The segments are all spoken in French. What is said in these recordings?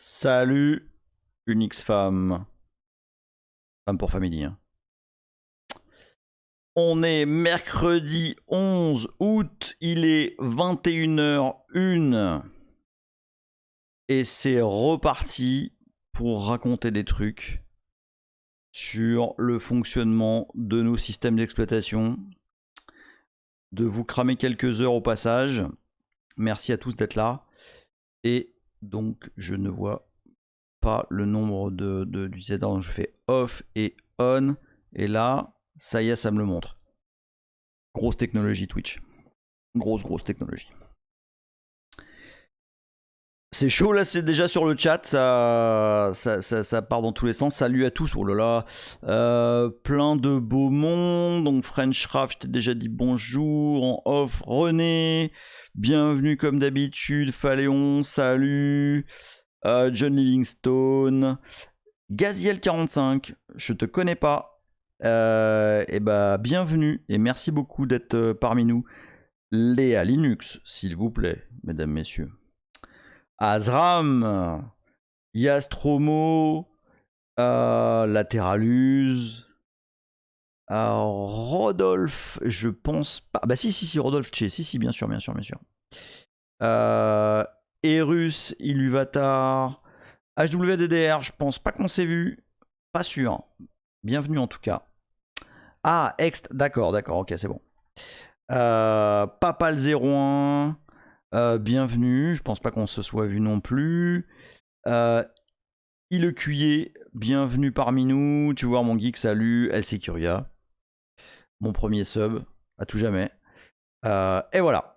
Salut, Unix femme. Femme pour famille. Hein. On est mercredi 11 août, il est 21h01. Et c'est reparti pour raconter des trucs sur le fonctionnement de nos systèmes d'exploitation. De vous cramer quelques heures au passage. Merci à tous d'être là. Et donc, je ne vois pas le nombre d'utilisateurs. Donc, je fais off et on. Et là, ça y est, ça me le montre. Grosse technologie Twitch. Grosse technologie. C'est chaud là, c'est déjà sur le chat, ça part dans tous les sens. Salut à tous, oh là là. Plein de beaux mondes. Donc French Raff, je t'ai déjà dit bonjour. En off, René. Bienvenue comme d'habitude. Phaléon, salut. John Livingstone. Gaziel45, je te connais pas. Et bah bienvenue et merci beaucoup d'être parmi nous. Léa Linux, s'il vous plaît, mesdames, messieurs. Azram, Yastromo, Lateralus, Rodolphe, je pense pas. Bah si, Rodolphe Tché, si, bien sûr. Erus, Iluvatar, HWDDR, je pense pas qu'on s'est vu. Pas sûr. Bienvenue en tout cas. Ah, Ext, d'accord, ok, c'est bon. Papal01, bienvenue. Je pense pas qu'on se soit vu non plus. Ilecuyer, bienvenue parmi nous. Tu vois, mon geek, salut. LC Curia, mon premier sub, à tout jamais. Et voilà.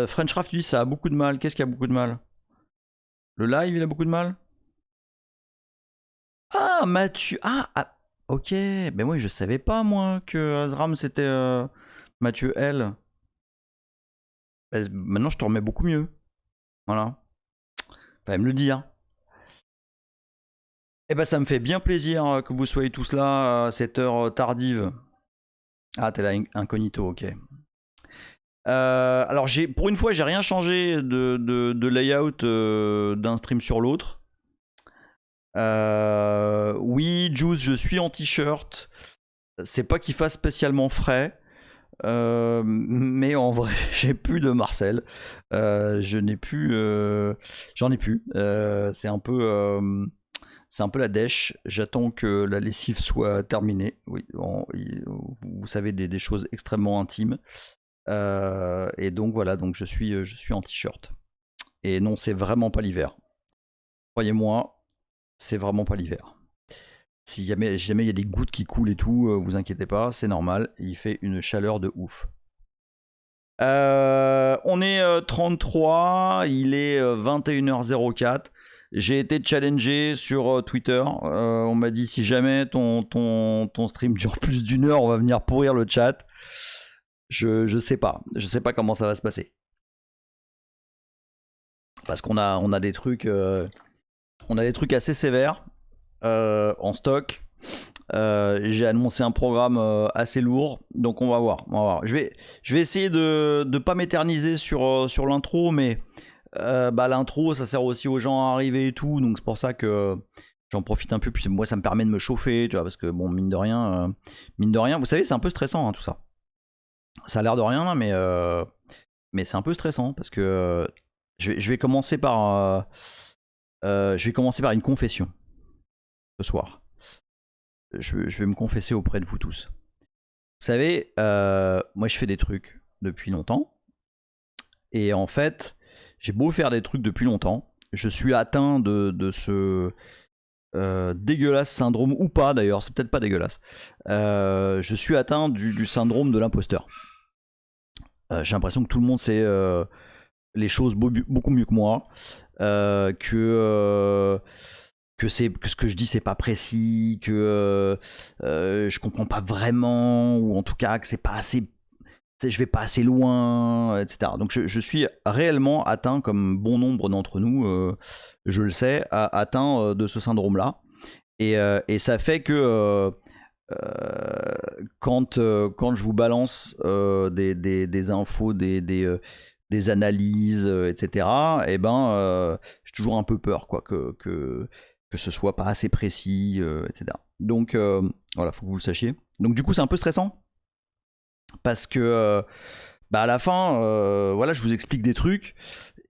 French Raft, lui, ça a beaucoup de mal. Qu'est-ce qui a beaucoup de mal? Le live, il a beaucoup de mal? Ah, Mathieu. Ok. Mais moi, je savais pas, moi, que Azram, c'était Mathieu L. Maintenant, je te remets beaucoup mieux. Voilà. Fallait me le dire. Eh ben, ça me fait bien plaisir que vous soyez tous là à cette heure tardive. Ah, t'es là incognito, ok. Alors, pour une fois, j'ai rien changé de layout d'un stream sur l'autre. Oui, Juice, je suis en t-shirt. C'est pas qu'il fasse spécialement frais. Mais en vrai, j'ai plus de Marcel. Je n'ai plus. J'en ai plus. C'est un peu. C'est un peu la dèche. J'attends que la lessive soit terminée. Oui, vous savez des choses extrêmement intimes. Et donc voilà, donc je suis en t-shirt. Et non, c'est vraiment pas l'hiver. Croyez-moi, c'est vraiment pas l'hiver. Si jamais il y a des gouttes qui coulent et tout, vous inquiétez pas, c'est normal. Il fait une chaleur de ouf. On est 33, il est 21h04. J'ai été challengé sur Twitter. On m'a dit si jamais ton stream dure plus d'une heure, on va venir pourrir le chat. Je sais pas. Je sais pas comment ça va se passer. Parce qu'on a des trucs. On a des trucs assez sévères en stock. J'ai annoncé un programme assez lourd, donc on va voir. Je vais essayer de ne pas m'éterniser sur l'intro, mais l'intro ça sert aussi aux gens à arriver et tout, donc c'est pour ça que j'en profite un peu. Puis moi ça me permet de me chauffer, tu vois, parce que bon, mine de rien, vous savez, c'est un peu stressant hein, tout ça. Ça a l'air de rien là, mais c'est un peu stressant parce que je vais commencer par une confession ce soir. Je vais me confesser auprès de vous tous. Vous savez, moi je fais des trucs depuis longtemps. Et en fait, j'ai beau faire des trucs depuis longtemps, je suis atteint de ce dégueulasse syndrome, ou pas d'ailleurs, c'est peut-être pas dégueulasse. Je suis atteint du syndrome de l'imposteur. J'ai l'impression que tout le monde sait les choses beaucoup mieux que moi. Que ce que je dis c'est pas précis, que je comprends pas vraiment, ou en tout cas que c'est pas assez, je vais pas assez loin, etc. Donc je suis réellement atteint, comme bon nombre d'entre nous, je le sais, atteint de ce syndrome-là. Et ça fait que quand je vous balance des infos, des des analyses, etc. Et ben, j'ai toujours un peu peur, quoi, que ce soit pas assez précis, etc. Donc voilà, faut que vous le sachiez. Donc du coup, c'est un peu stressant parce que bah à la fin, voilà, je vous explique des trucs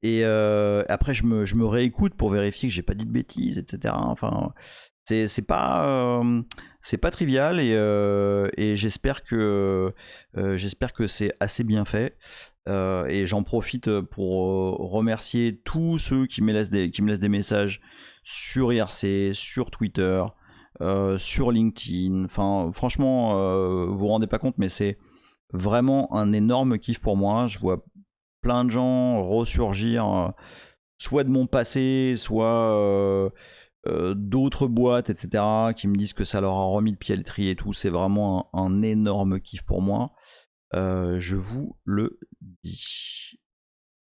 et après je me réécoute pour vérifier que j'ai pas dit de bêtises, etc. Enfin, c'est pas trivial et j'espère que c'est assez bien fait. Et j'en profite pour remercier tous ceux qui me laissent des messages sur IRC, sur Twitter, sur LinkedIn. Enfin, franchement, vous vous rendez pas compte, mais c'est vraiment un énorme kiff pour moi. Je vois plein de gens ressurgir, soit de mon passé, soit d'autres boîtes, etc., qui me disent que ça leur a remis le pied à l'étrier et tout. C'est vraiment un énorme kiff pour moi. Je vous le dis.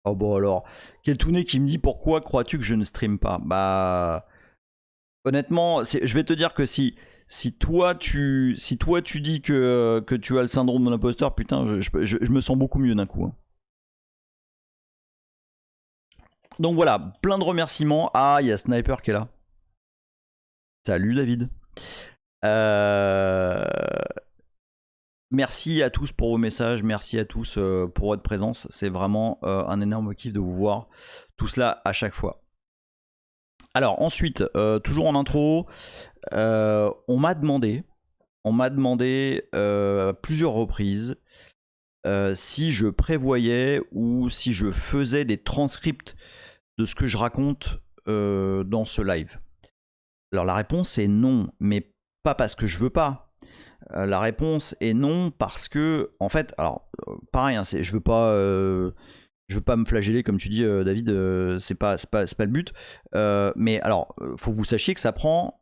Oh bon alors, Keltouné qui me dit pourquoi crois-tu que je ne stream pas? Bah honnêtement, je vais te dire que si toi tu dis que tu as le syndrome de l'imposteur, putain, je me sens beaucoup mieux d'un coup, hein. Donc voilà, plein de remerciements. Ah, il y a Sniper qui est là. Salut David. Euh, Merci à tous pour vos messages, merci à tous pour votre présence. C'est vraiment un énorme kiff de vous voir tout cela à chaque fois. Alors ensuite, toujours en intro, on m'a demandé à plusieurs reprises si je prévoyais ou si je faisais des transcripts de ce que je raconte dans ce live. Alors la réponse est non, mais pas parce que je veux pas. La réponse est non parce que, en fait, alors pareil, hein, je veux pas me flageller comme tu dis, David, c'est pas le but. Mais alors, faut que vous sachiez que ça prend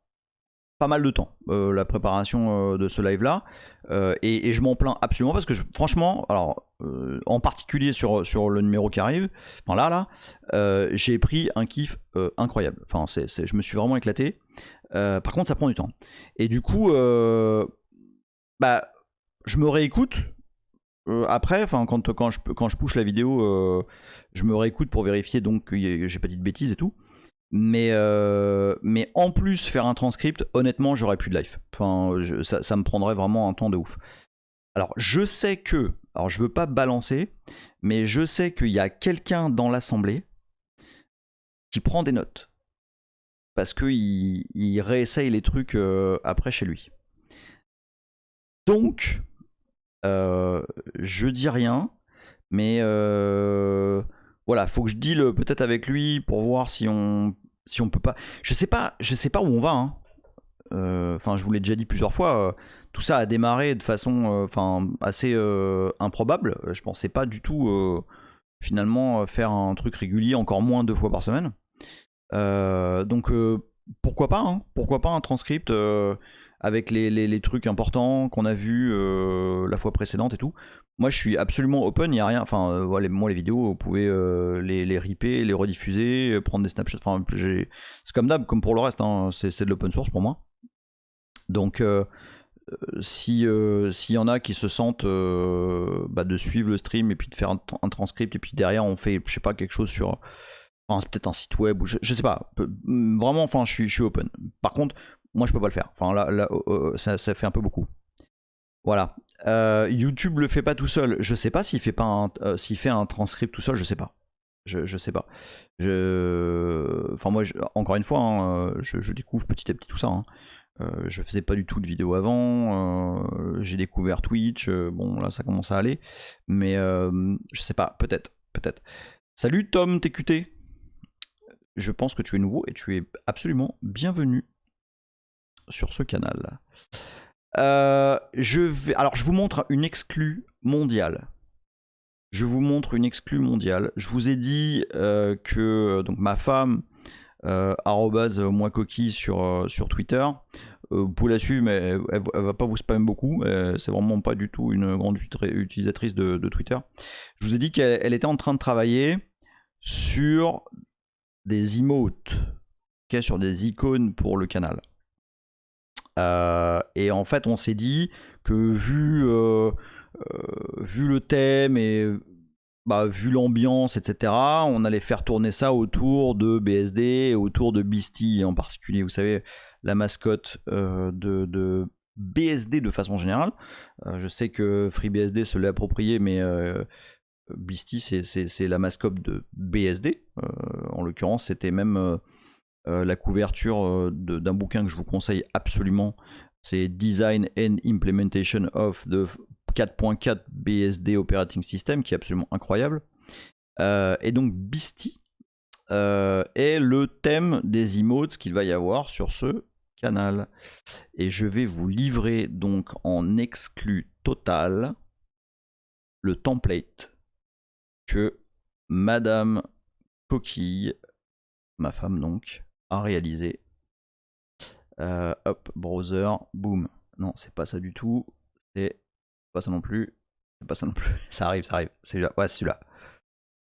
pas mal de temps, la préparation de ce live là, et je m'en plains absolument parce que franchement, alors en particulier sur le numéro qui arrive, enfin j'ai pris un kiff incroyable. Enfin, je me suis vraiment éclaté. Par contre, ça prend du temps. Et du coup, bah, je me réécoute. Après, enfin, quand je push la vidéo, je me réécoute pour vérifier donc que j'ai pas dit de bêtises et tout. Mais en plus, faire un transcript, honnêtement, j'aurais plus de live. Enfin, ça me prendrait vraiment un temps de ouf. Alors, je sais que, alors je veux pas balancer, mais je sais qu'il y a quelqu'un dans l'assemblée qui prend des notes. Parce qu'il réessaye les trucs après chez lui. Donc, je dis rien, mais voilà, faut que je deal peut-être avec lui pour voir si on peut pas. Je sais pas où on va, hein. Enfin, je vous l'ai déjà dit plusieurs fois, tout ça a démarré de façon assez improbable. Je pensais pas du tout finalement faire un truc régulier, encore moins 2 fois par semaine. Donc pourquoi pas, hein, pourquoi pas un transcript avec les trucs importants qu'on a vus la fois précédente et tout. Moi je suis absolument open, il n'y a rien. Enfin voilà, moi les vidéos, vous pouvez les ripper, les rediffuser, prendre des snapshots. Enfin, c'est comme d'hab, comme pour le reste, hein, c'est de l'open source pour moi. Donc s'il y en a qui se sentent de suivre le stream et puis de faire un transcript et puis derrière on fait, je sais pas, quelque chose sur. Enfin, c'est peut-être un site web ou je sais pas. Vraiment, enfin, je suis open. Par contre, moi, je peux pas le faire. Enfin, là ça fait un peu beaucoup. Voilà. YouTube le fait pas tout seul. Je sais pas s'il fait pas s'il fait un transcript tout seul. Je sais pas. Je sais pas. Enfin, moi, encore une fois, hein, je découvre petit à petit tout ça, hein. Je faisais pas du tout de vidéos avant. J'ai découvert Twitch. Bon, là, ça commence à aller. Mais je sais pas. Peut-être. Salut Tom TQT. Je pense que tu es nouveau et tu es absolument bienvenu sur ce canal. Alors, je vous montre une exclue mondiale. Je vous ai dit que donc ma femme, @moi coquille sur Twitter. Vous pouvez la suivre, mais elle va pas vous spammer beaucoup. C'est vraiment pas du tout une grande utilisatrice de Twitter. Je vous ai dit qu'elle était en train de travailler sur des emotes, okay, sur des icônes pour le canal. Et en fait, on s'est dit que vu le thème et bah, vu l'ambiance, etc., on allait faire tourner ça autour de BSD et autour de Beastie en particulier. Vous savez, la mascotte de BSD de façon générale. Je sais que FreeBSD se l'est approprié, mais Beastie, c'est la mascotte de BSD. En l'occurrence, c'était même la couverture d'un bouquin que je vous conseille absolument. C'est Design and Implementation of the 4.4 BSD Operating System, qui est absolument incroyable. Et donc Beastie est le thème des emotes qu'il va y avoir sur ce canal. Et je vais vous livrer donc en exclu total le template que Madame Coquille, ma femme donc, a réalisé. Hop, browser, boom. Non, c'est pas ça du tout. C'est pas ça non plus. C'est pas ça non plus. Ça arrive, ça arrive. C'est celui-là. Ouais, c'est celui-là.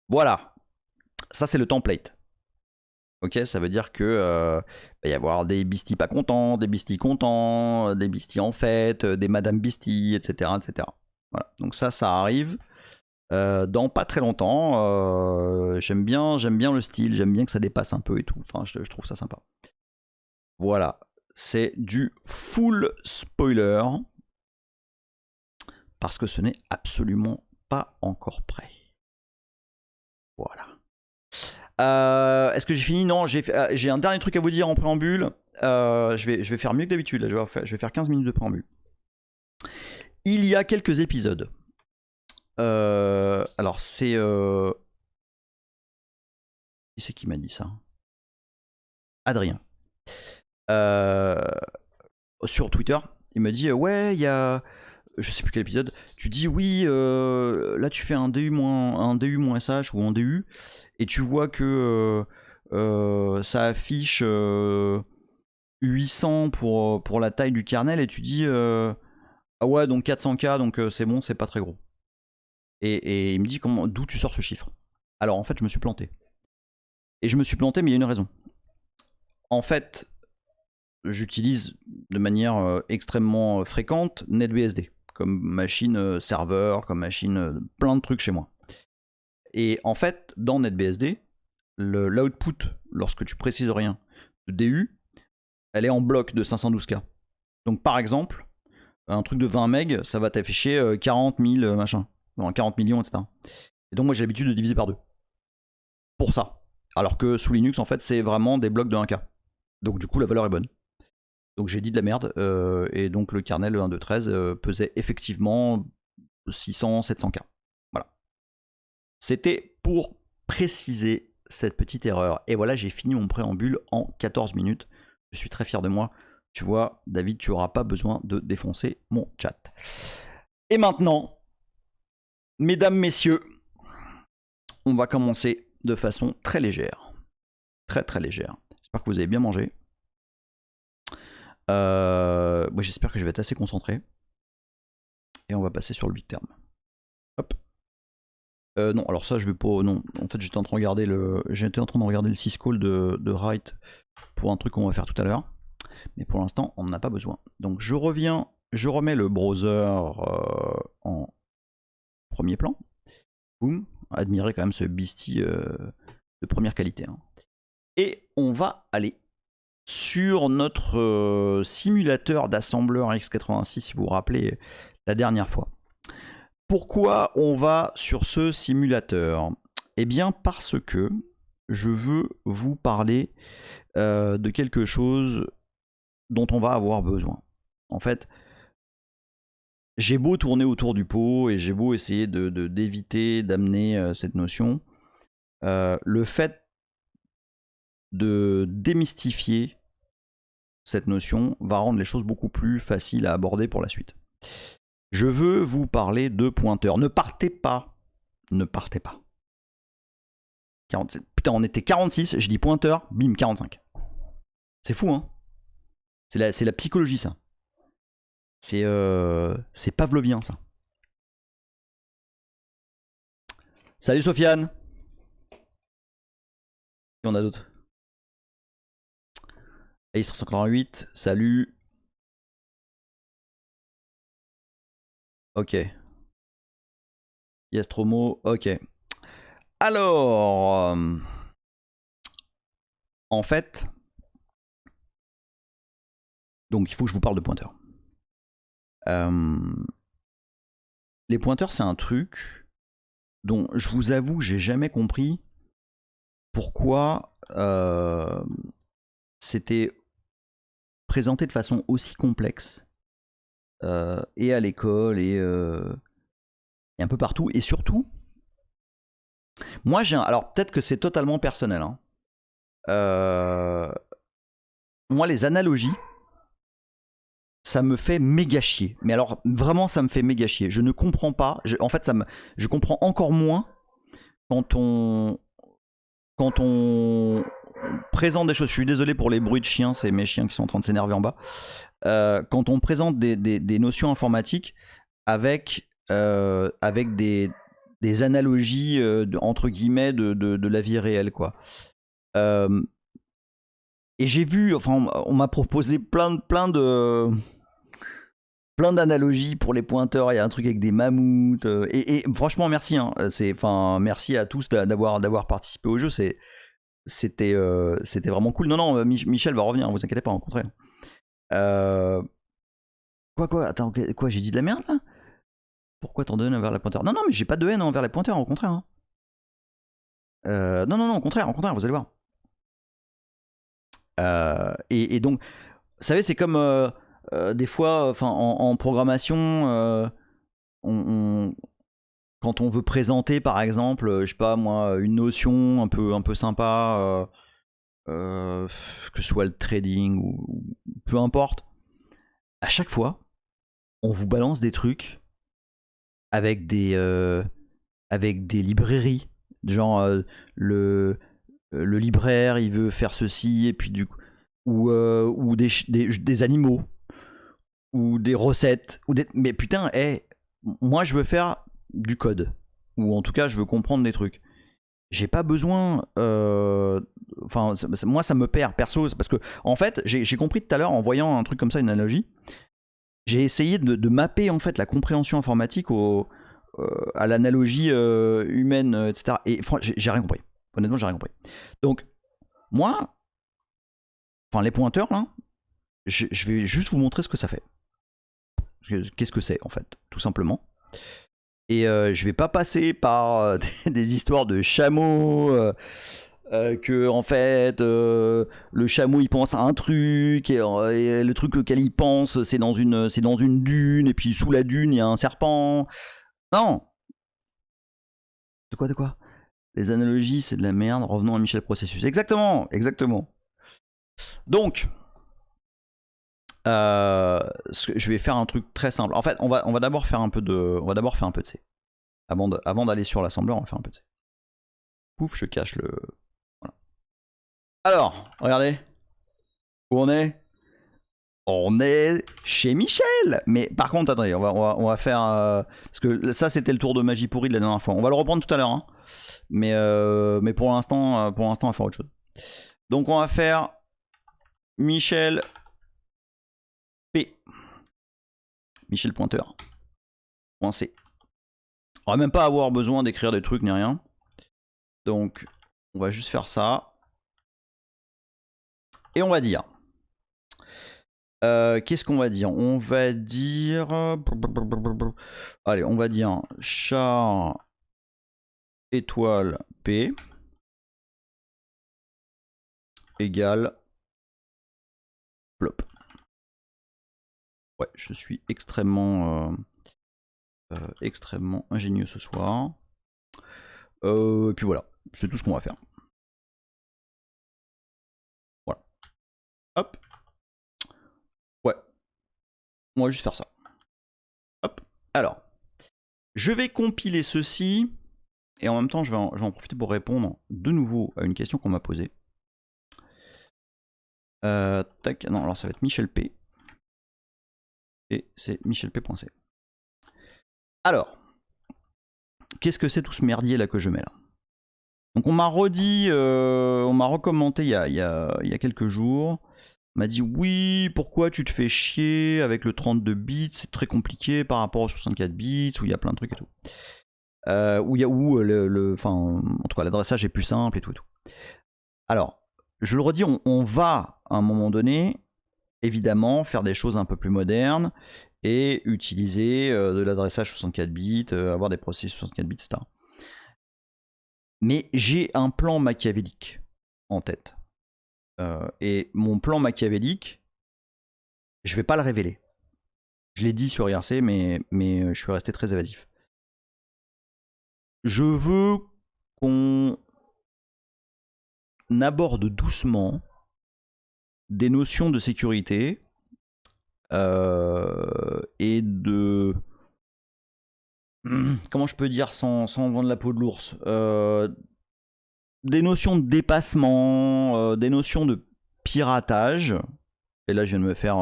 Voilà. Ça, c'est le template. Ok, ça veut dire que va y avoir des Beastie pas contents, des Beastie contents, des Beastie en fête, des Madame Beastie, etc., etc. Voilà. Donc ça arrive dans pas très longtemps. J'aime bien le style, j'aime bien que ça dépasse un peu et tout. Enfin, je trouve ça sympa. Voilà, c'est du full spoiler parce que ce n'est absolument pas encore prêt. Voilà. Est-ce que j'ai fini? Non, j'ai un dernier truc à vous dire en préambule. Je vais faire mieux que d'habitude. Je vais faire 15 minutes de préambule. Il y a quelques épisodes. Alors, c'est. Qui c'est qui m'a dit ça? Adrien. Sur Twitter, il m'a dit ouais, il y a. Je sais plus quel épisode. Tu dis oui, là tu fais un DU-SH ou un DU, et tu vois que ça affiche 800 pour la taille du kernel, et tu dis ah ouais, donc 400K, donc c'est bon, c'est pas très gros. Et il me dit d'où tu sors ce chiffre. Alors en fait, je me suis planté. Et je me suis planté, mais il y a une raison. En fait, j'utilise de manière extrêmement fréquente NetBSD comme machine serveur, comme machine plein de trucs chez moi. Et en fait, dans NetBSD, l'output, lorsque tu précises rien, de DU, elle est en bloc de 512K. Donc par exemple, un truc de 20 MB, ça va t'afficher 40 000 machin, 40 millions, etc. Et donc moi j'ai l'habitude de diviser par 2. Pour ça. Alors que sous Linux, en fait, c'est vraiment des blocs de 1K. Donc du coup, la valeur est bonne. Donc j'ai dit de la merde, et donc le kernel 1.2.13 pesait effectivement 600-700K. Voilà. C'était pour préciser cette petite erreur. Et voilà, j'ai fini mon préambule en 14 minutes. Je suis très fier de moi. Tu vois, David, tu n'auras pas besoin de défoncer mon chat. Et maintenant, mesdames, messieurs, on va commencer de façon très légère. Très très légère. J'espère que vous avez bien mangé. Moi, j'espère que je vais être assez concentré. Et on va passer sur le big term. Hop. Non, alors ça je vais pas. Non, en fait j'étais en train de regarder le syscall de Wright pour un truc qu'on va faire tout à l'heure. Mais pour l'instant, on n'en a pas besoin. Donc je reviens, je remets le browser en premier plan. Boum. Admirez quand même ce Beastie de première qualité. Hein. Et on va aller sur notre simulateur d'assembleur x86, si vous vous rappelez la dernière fois. Pourquoi on va sur ce simulateur? Eh bien parce que je veux vous parler de quelque chose dont on va avoir besoin. En fait, j'ai beau tourner autour du pot et j'ai beau essayer d'éviter d'amener cette notion, le fait de démystifier cette notion va rendre les choses beaucoup plus faciles à aborder pour la suite. Je veux vous parler de pointeurs. Ne partez pas. Ne partez pas. 47. Putain, on était 46, je dis pointeur, bim, 45. C'est fou, hein? C'est la psychologie, ça. C'est pavlovien, ça. Salut Sofiane. Et on a d'autres. Ace 388, salut. Ok. Yastromo, ok. Alors, en fait, donc il faut que je vous parle de pointeurs. Les pointeurs, c'est un truc dont je vous avoue, j'ai jamais compris pourquoi c'était présenté de façon aussi complexe et à l'école et un peu partout. Et surtout, moi alors peut-être que c'est totalement personnel. Hein. Moi, les analogies, ça me fait méga chier. Mais alors, vraiment, ça me fait méga chier. Je ne comprends pas. En fait, je comprends encore moins quand on présente des choses. Je suis désolé pour les bruits de chiens, c'est mes chiens qui sont en train de s'énerver en bas. Quand on présente des notions informatiques avec des analogies entre guillemets de la vie réelle, quoi. Et j'ai vu, enfin, on m'a proposé plein d'analogies pour les pointeurs. Il y a un truc avec des mammouths. Et franchement, merci. Hein. Merci à tous d'avoir participé au jeu. C'était vraiment cool. Non, Michel va revenir. Vous inquiétez pas, au contraire. Quoi Attends, quoi, j'ai dit de la merde là? Pourquoi t'en donnes envers les pointeurs? Non, mais j'ai pas de haine envers les pointeurs, au contraire. Hein. Non, au contraire, vous allez voir. Et donc, vous savez, c'est comme des fois, en programmation, quand on veut présenter, par exemple, je sais pas moi, une notion un peu sympa, que ce soit le trading ou peu importe, à chaque fois, on vous balance des trucs avec des librairies, genre le libraire il veut faire ceci et puis du coup, ou des animaux ou des recettes mais putain, moi je veux faire du code, ou en tout cas je veux comprendre des trucs. J'ai pas besoin moi ça me perd perso, parce que en fait j'ai compris tout à l'heure en voyant un truc comme ça, une analogie. J'ai essayé de mapper en fait la compréhension informatique à l'analogie humaine, etc. Et j'ai rien compris. Honnêtement, j'ai rien compris. Donc, moi, les pointeurs, là, je vais juste vous montrer ce que ça fait. Qu'est-ce que c'est, en fait, tout simplement. Et je vais pas passer par des histoires de chameaux, que en fait le chameau il pense à un truc et le truc auquel il pense c'est dans une dune, et puis sous la dune il y a un serpent. Non. De quoi? Les analogies c'est de la merde, revenons à Michel Processus. Exactement. Donc je vais faire un truc très simple. En fait, on va d'abord faire un peu de C. Avant d'aller sur l'assembleur, on va faire un peu de C. Pouf, je cache le... Voilà. Alors, regardez. Où on est? On est chez Michel. Mais par contre, attendez, on va faire... parce que ça, c'était le tour de magie pourri de la dernière fois. On va le reprendre tout à l'heure. Hein. Mais pour l'instant, on va faire autre chose. Donc, on va faire Michel P. Michel Pointeur. .c. On va même pas avoir besoin d'écrire des trucs ni rien. Donc, on va juste faire ça. Et on va dire... qu'est-ce qu'on va dire? On va dire... Allez, on va dire char étoile P égale plop. Ouais, je suis extrêmement ingénieux ce soir. Et puis voilà, c'est tout ce qu'on va faire. Voilà. Hop. Ouais. On va juste faire ça. Hop. Alors, je vais compiler ceci. Et en même temps, je vais en profiter pour répondre de nouveau à une question qu'on m'a posée. Tac. Non, alors ça va être Michel P. Et c'est michelp.c. Alors, qu'est-ce que c'est tout ce merdier là que je mets là? Donc on m'a redit, on m'a recommenté il y a quelques jours. On m'a dit oui, pourquoi tu te fais chier avec le 32 bits, c'est très compliqué par rapport au 64 bits où il y a plein de trucs et tout. En tout cas, l'adressage est plus simple et tout. Alors, je le redis, on va à un moment donné, évidemment, faire des choses un peu plus modernes et utiliser de l'adressage 64 bits, avoir des processus 64 bits, etc. Mais j'ai un plan machiavélique en tête. Et mon plan machiavélique, je vais pas le révéler. Je l'ai dit sur IRC, mais je suis resté très évasif. Je veux qu'on aborde doucement des notions de sécurité et de... Comment je peux dire sans vendre la peau de l'ours, des notions de dépassement, des notions de piratage. Et là, je viens de me faire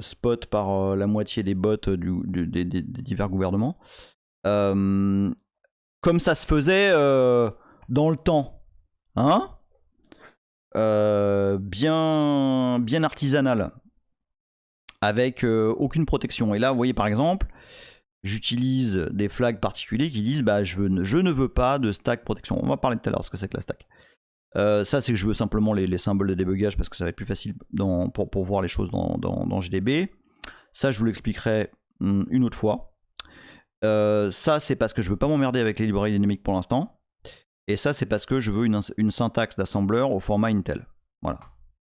spot par la moitié des bots des divers gouvernements. Comme ça se faisait dans le temps. Hein, bien artisanal. Avec aucune protection. Et là, vous voyez, par exemple, j'utilise des flags particuliers qui disent je ne veux pas de stack protection. On va parler tout à l'heure de ce que c'est que la stack. Ça, c'est que je veux simplement les symboles de débugage parce que ça va être plus facile pour voir les choses dans GDB. Ça, je vous l'expliquerai une autre fois. Ça, c'est parce que je veux pas m'emmerder avec les librairies dynamiques pour l'instant. Et ça, c'est parce que je veux une syntaxe d'assembleur au format Intel. Voilà.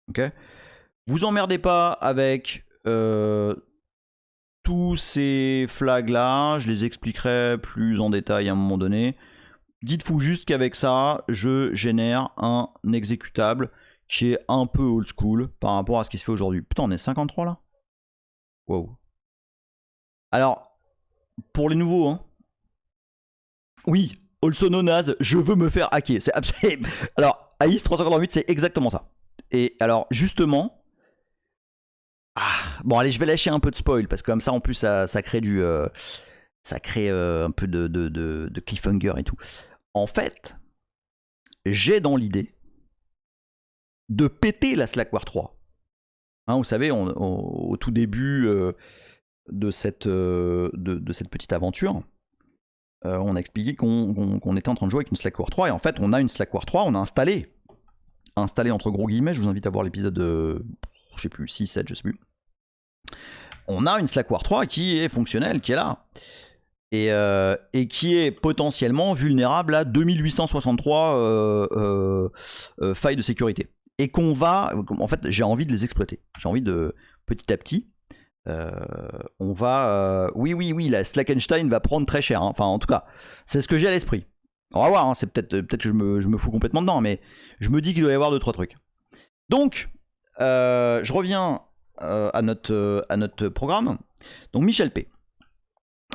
Ok. Vous emmerdez pas avec tous ces flags là. Je les expliquerai plus en détail à un moment donné. Dites-vous juste qu'avec ça, je génère un exécutable qui est un peu old school par rapport à ce qui se fait aujourd'hui. Putain, on est 53 là. Wow. Alors, pour les nouveaux, hein. Oui, also known as, je veux me faire hacker. C'est absolument... Alors, AIS 348, c'est exactement ça. Et alors, justement... bon, allez, je vais lâcher un peu de spoil, parce que comme ça, en plus, ça crée du... ça crée un peu de cliffhanger et tout. En fait, j'ai dans l'idée de péter la Slackware 3. Hein, vous savez, au tout début de cette petite aventure, on a expliqué qu'on était en train de jouer avec une Slackware 3, et en fait, on a une Slackware 3, on a installé entre gros guillemets, je vous invite à voir l'épisode je sais plus, 6, 7, je sais plus. On a une Slackware 3 qui est fonctionnelle, qui est là. Et qui est potentiellement vulnérable à 2863 failles de sécurité. Et qu'on va... En fait, j'ai envie de les exploiter. J'ai envie de, petit à petit, on va... oui, la Slackenstein va prendre très cher. Hein. Enfin, en tout cas, c'est ce que j'ai à l'esprit. On va voir, hein. C'est peut-être que je me fous complètement dedans, mais je me dis qu'il doit y avoir 2-3 trucs. Donc, je reviens à notre programme. Donc, Michel P.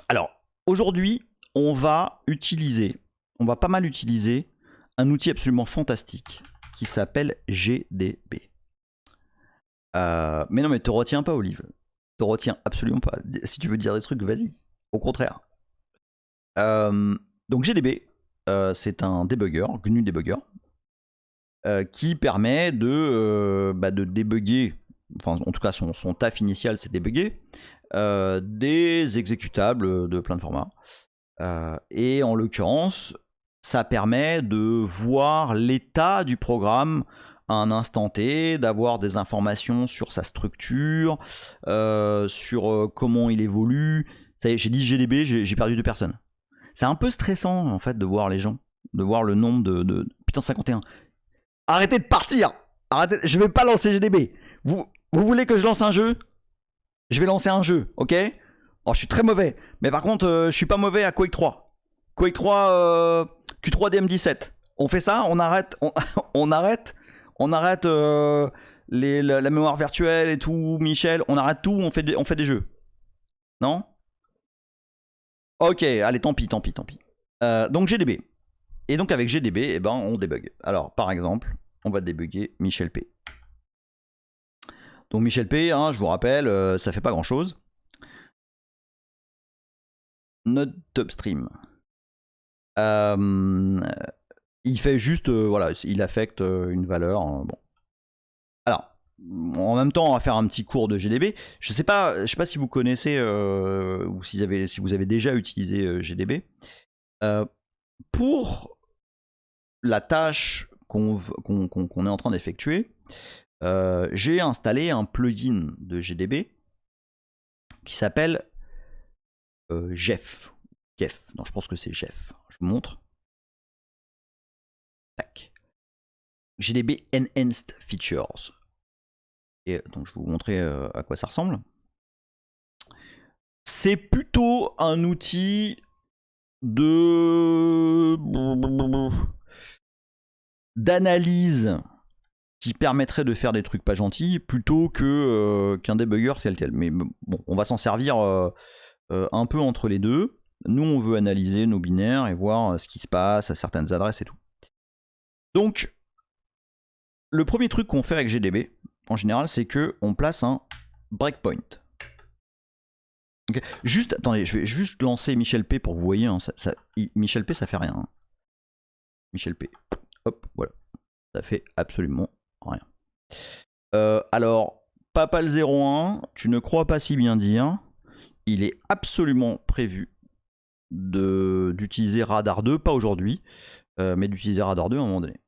Alors, aujourd'hui, on va pas mal utiliser un outil absolument fantastique qui s'appelle GDB. Mais non, mais te retiens pas, Olive. Te retiens absolument pas. Si tu veux dire des trucs, vas-y. Au contraire. Donc GDB, c'est un debugger, GNU debugger, qui permet de débugger, enfin en tout cas son taf initial c'est débugger, des exécutables de plein de formats. Et en l'occurrence, ça permet de voir l'état du programme à un instant T, d'avoir des informations sur sa structure, sur comment il évolue. Ça y est, j'ai dit GDB, j'ai perdu 2 personnes. C'est un peu stressant en fait de voir les gens, de voir le nombre de... Putain, 51. Arrêtez de partir. Arrêtez, je vais pas lancer GDB. Vous voulez que je lance un jeu? Je vais lancer un jeu, ok? Alors, je suis très mauvais, mais par contre, je suis pas mauvais à Quake 3. Quake 3, Q3 DM17. On fait ça, on arrête, on arrête la mémoire virtuelle et tout, Michel. On arrête tout, on fait des jeux. Non? Ok, allez, tant pis. Donc GDB. Et donc avec GDB, on débug. Alors, par exemple, on va débugger Michel P. Donc Michel P, hein, je vous rappelle, ça fait pas grand chose. Node upstream. Il fait juste, voilà, il affecte une valeur. Bon. Alors, en même temps, on va faire un petit cours de GDB. Je sais pas si vous connaissez ou si vous avez déjà utilisé GDB. Pour la tâche qu'on est en train d'effectuer, j'ai installé un plugin de GDB qui s'appelle Jeff. Non, je pense que c'est Jeff. Je vous montre. Tac. GDB Enhanced Features. Et donc je vais vous montrer à quoi ça ressemble. C'est plutôt un outil d'analyse qui permettrait de faire des trucs pas gentils plutôt qu'un debugger tel. Mais bon, on va s'en servir un peu entre les deux. Nous, on veut analyser nos binaires et voir ce qui se passe à certaines adresses et tout. Donc, le premier truc qu'on fait avec GDB, en général, c'est qu'on place un breakpoint. Okay. Juste, attendez, je vais juste lancer Michel P pour que vous voyez. Hein, Michel P, ça fait rien. Hein. Michel P. Hop, voilà. Ça fait absolument rien. Alors, Papal01, tu ne crois pas si bien dire. Il est absolument prévu d'utiliser Radar 2, pas aujourd'hui, mais d'utiliser Radar 2 à un moment donné.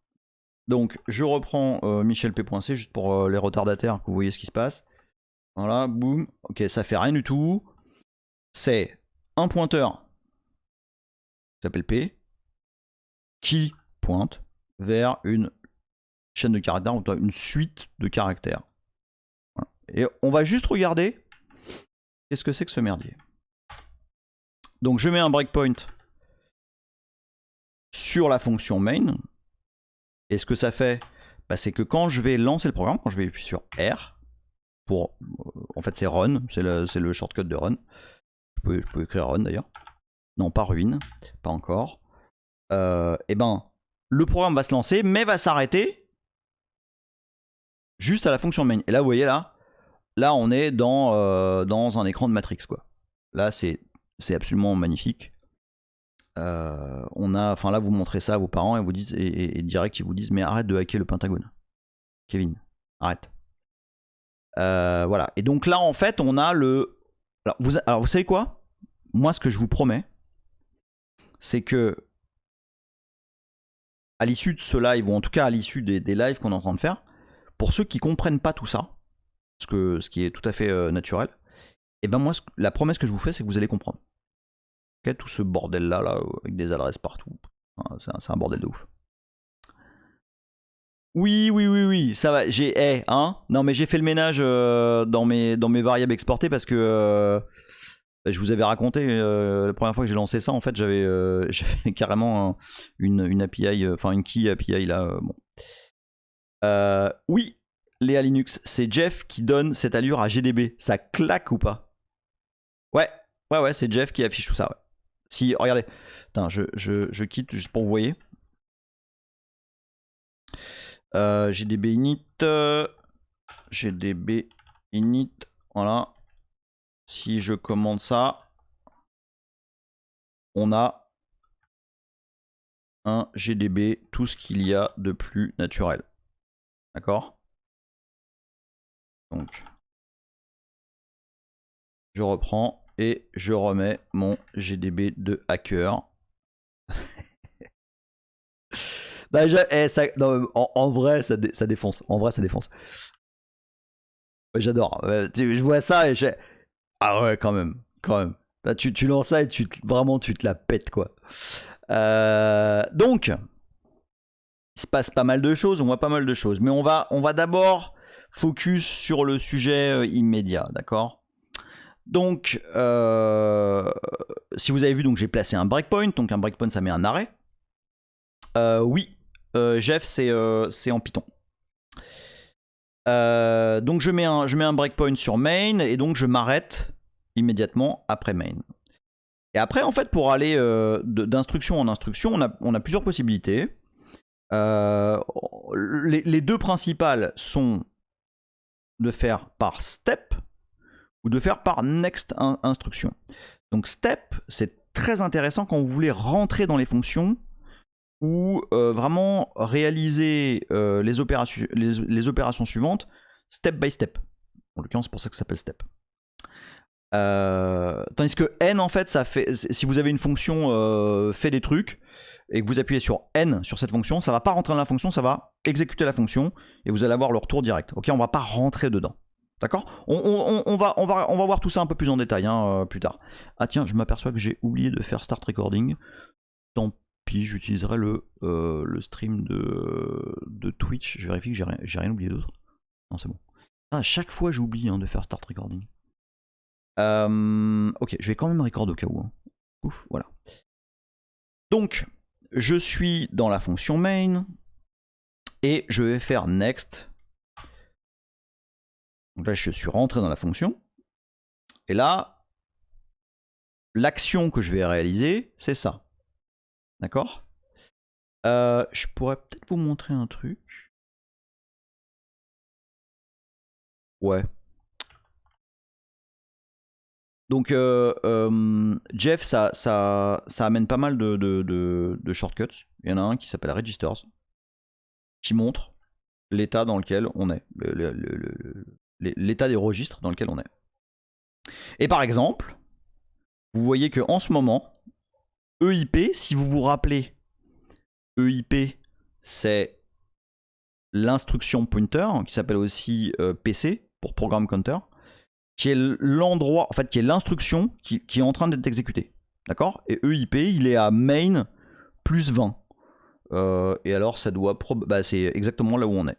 Donc, je reprends michelp.c juste pour les retardataires, que vous voyez ce qui se passe. Voilà, boum. Ok, ça fait rien du tout. C'est un pointeur qui s'appelle P qui pointe vers une chaîne de caractères, ou une suite de caractères. Voilà. Et on va juste regarder qu'est-ce que c'est que ce merdier. Donc je mets un breakpoint sur la fonction main. Et ce que ça fait, bah, c'est que quand je vais lancer le programme, quand je vais appuyer sur R, pour, en fait c'est run, c'est le shortcut de run. Je peux écrire run d'ailleurs. Non, pas ruine, pas encore. Et ben, le programme va se lancer, mais va s'arrêter juste à la fonction main. Et là, vous voyez là on est dans un écran de Matrix, quoi. Là, c'est absolument magnifique. Là, vous montrez ça à vos parents et vous disent, et direct, ils vous disent, mais arrête de hacker le Pentagone, Kevin, arrête. Voilà. Et donc là, en fait, on a le. Alors, vous savez quoi? Moi, ce que je vous promets, c'est que à l'issue de ce live, ou en tout cas à l'issue des lives qu'on est en train de faire, pour ceux qui comprennent pas tout ça, ce qui est tout à fait naturel, et ben moi, la promesse que je vous fais, c'est que vous allez comprendre. Okay, tout ce bordel là, avec des adresses partout, c'est un bordel de ouf. Oui, ça va. Non mais j'ai fait le ménage dans mes variables exportées parce que je vous avais raconté la première fois que j'ai lancé ça, en fait, j'avais carrément une API, enfin une key API là. Bon. Oui, Léa Linux, c'est Jeff qui donne cette allure à GDB. Ça claque ou pas? Ouais, c'est Jeff qui affiche tout ça. Ouais. Si, regardez. Attends, je quitte juste pour vous voyez. GDB init. GDB init. Voilà. Si je commande ça, on a un GDB, tout ce qu'il y a de plus naturel. D'accord? Donc, je reprends et je remets mon GDB de hacker. En vrai, ça défonce. En vrai, ça défonce. Ouais, j'adore. Je vois ça et j'ai... Ah ouais, quand même. Là, tu lances ça et vraiment, tu te la pètes, quoi. Donc, il se passe pas mal de choses, on voit pas mal de choses. Mais on va d'abord focus sur le sujet immédiat, d'accord? Donc, si vous avez vu, donc j'ai placé un breakpoint. Donc un breakpoint, ça met un arrêt. Oui, Jeff, c'est en Python. Donc je mets un breakpoint sur main et donc je m'arrête immédiatement après main. Et après, en fait, pour aller d'instruction en instruction, on a plusieurs possibilités. Les deux principales sont de faire par step ou de faire par next instruction. Donc step, c'est très intéressant quand vous voulez rentrer dans les fonctions ou vraiment réaliser les opérations suivantes step by step. En l'occurrence, c'est pour ça que ça s'appelle step. Tandis que n, en fait, ça fait. Si vous avez une fonction fait des trucs et que vous appuyez sur n sur cette fonction, ça va pas rentrer dans la fonction, ça va exécuter la fonction et vous allez avoir le retour direct. Ok, on va pas rentrer dedans. D'accord, on va voir tout ça un peu plus en détail hein, plus tard. Ah tiens, je m'aperçois que j'ai oublié de faire start recording. Tant pis, j'utiliserai le stream de Twitch. Je vérifie que j'ai rien oublié d'autre. Non, c'est bon. Ah, à chaque fois, j'oublie hein, de faire start recording. Ok, je vais quand même record au cas où. Hein. Ouf, voilà. Donc, je suis dans la fonction main et je vais faire next. Donc là, je suis rentré dans la fonction. Et là, l'action que je vais réaliser, c'est ça. D'accord ? Je pourrais peut-être vous montrer un truc. Ouais. Donc, Jeff, ça amène pas mal de shortcuts. Il y en a un qui s'appelle Registers, qui montre l'état dans lequel on est, l'état des registres dans lequel on est. Et par exemple, vous voyez qu'en ce moment, EIP, si vous vous rappelez, EIP, c'est l'instruction pointer, qui s'appelle aussi PC, pour program counter, qui est l'endroit, en fait, qui est l'instruction qui est en train d'être exécutée. D'accord ? Et EIP, il est à main plus 20. Et alors, ça doit... c'est exactement là où on est.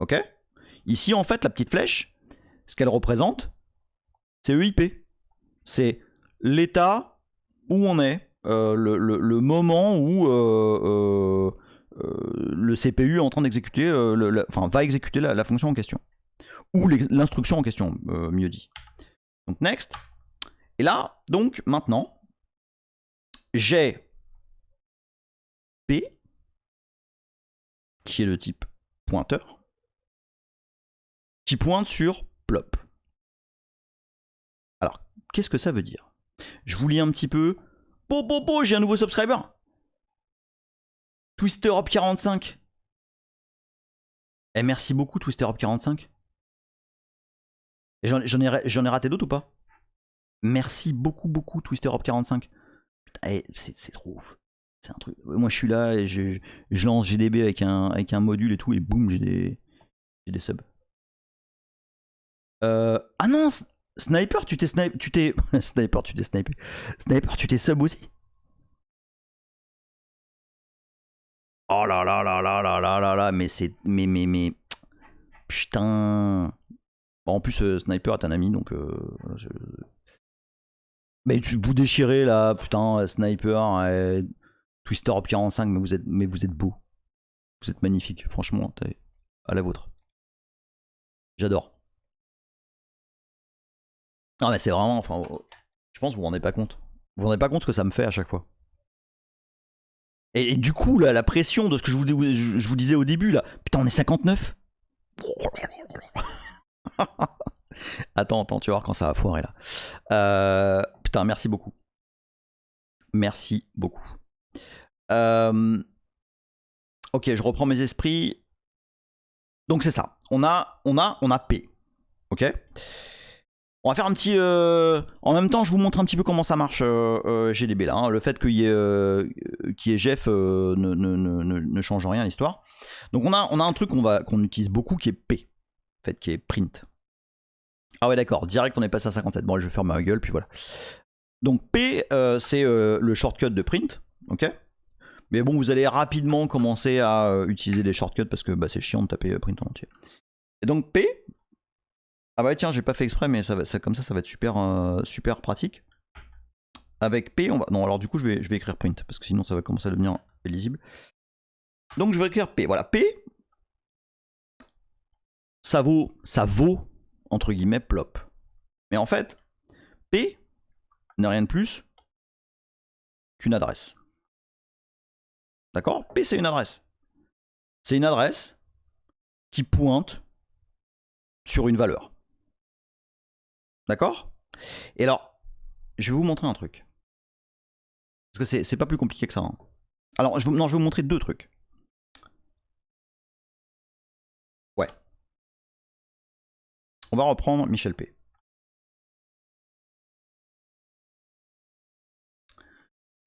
Ok ? Ici, en fait, la petite flèche, ce qu'elle représente, c'est EIP. C'est l'état où on est, le moment où le CPU est en train d'exécuter, va exécuter la fonction en question. Ou l'instruction en question, mieux dit. Donc next. Et là, donc maintenant, j'ai P, qui est de type pointeur, qui pointe sur plop. Alors, qu'est-ce que ça veut dire ? Je vous lis un petit peu. J'ai un nouveau subscriber. TwisterUp45. Eh, merci beaucoup, TwisterUp45. Et j'en ai raté d'autres ou pas ? Merci beaucoup, TwisterUp45. Putain, c'est trop ouf. C'est un truc. Moi, je suis là et je lance GDB avec un module et tout, et boum, j'ai des subs. Ah non, Sniper, tu t'es Sniper, tu t'es snipé. Sniper, tu t'es sub aussi. Oh là là là là là là là là, mais c'est. Mais. Putain. Bon, en plus, Sniper est un ami, donc. Mais vous déchirez là, putain, Sniper, Twister Up 45, mais vous êtes beau. Vous êtes magnifique, franchement, à la vôtre. J'adore. Non mais c'est vraiment, enfin, je pense que vous vous rendez pas compte. Vous vous rendez pas compte ce que ça me fait à chaque fois. Et du coup, là, la pression de ce que je vous disais au début, là, putain, on est 59. Attends, tu vas voir quand ça va foirer là. Putain, merci beaucoup. Merci beaucoup. Ok, je reprends mes esprits. Donc c'est ça. On a P. Ok. On va faire un petit. En même temps, je vous montre un petit peu comment ça marche GDB là. Hein. Le fait qu'il y ait Jeff ne change rien à l'histoire. Donc on a un truc qu'on utilise beaucoup qui est P, en fait, qui est print. Ah ouais, d'accord. Direct, on est passé à 57. Bon, je vais fermer ma gueule, puis voilà. Donc P, c'est le shortcut de print, ok. Mais bon, vous allez rapidement commencer à utiliser des shortcuts parce que c'est chiant de taper print en entier. Et donc P. Ah bah tiens, j'ai pas fait exprès, mais comme ça va être super pratique. Avec P, on va... Non, alors du coup, je vais écrire print, parce que sinon ça va commencer à devenir illisible. Donc je vais écrire P. Voilà, P, ça vaut, entre guillemets, plop. Mais en fait, P n'est rien de plus qu'une adresse. D'accord ? P, c'est une adresse. C'est une adresse qui pointe sur une valeur. D'accord ? Et alors, je vais vous montrer un truc. Parce que c'est pas plus compliqué que ça. Hein. Alors, je vais vous montrer deux trucs. Ouais. On va reprendre Michel P.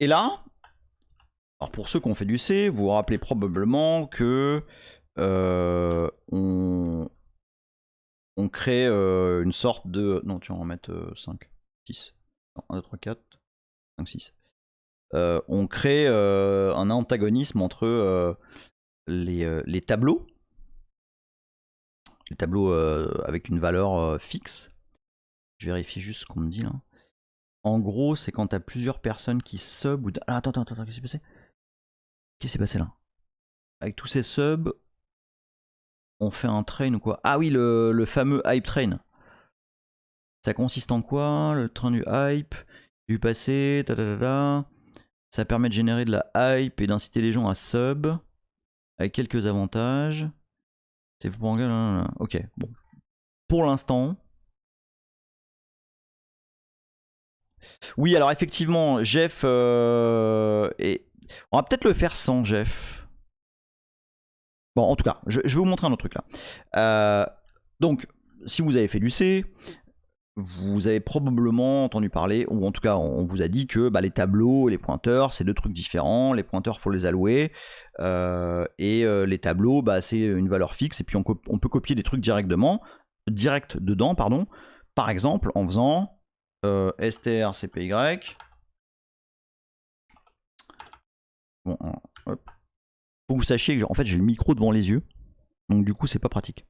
Et là, alors pour ceux qui ont fait du C, vous vous rappelez probablement que on crée une sorte de... Non, tu vas en remettre 5, 6. Non, 1, 2, 3, 4, 5, 6. On crée un antagonisme entre les tableaux. Les tableaux avec une valeur fixe. Je vérifie juste ce qu'on me dit là. En gros, c'est quand tu as plusieurs personnes qui sub ou... Ah, attends, qu'est-ce qui s'est passé? Qu'est-ce qui s'est passé là? Avec tous ces subs, on fait un train ou quoi? Ah oui, le fameux hype train. Ça consiste en quoi? Le train du hype, du passé, ça permet de générer de la hype et d'inciter les gens à sub, avec quelques avantages. C'est pour... Ok, bon. Pour l'instant... Oui, alors effectivement, Jeff... et... On va peut-être le faire sans Jeff. Bon, en tout cas, je vais vous montrer un autre truc là. Donc, si vous avez fait du C, vous avez probablement entendu parler, ou en tout cas, on vous a dit que les tableaux et les pointeurs, c'est deux trucs différents. Les pointeurs, il faut les allouer. Et les tableaux, c'est une valeur fixe. Et puis, on peut copier des trucs direct dedans. Par exemple, en faisant strcpy. Bon, hop. Faut que vous sachiez que en fait j'ai le micro devant les yeux, donc du coup c'est pas pratique.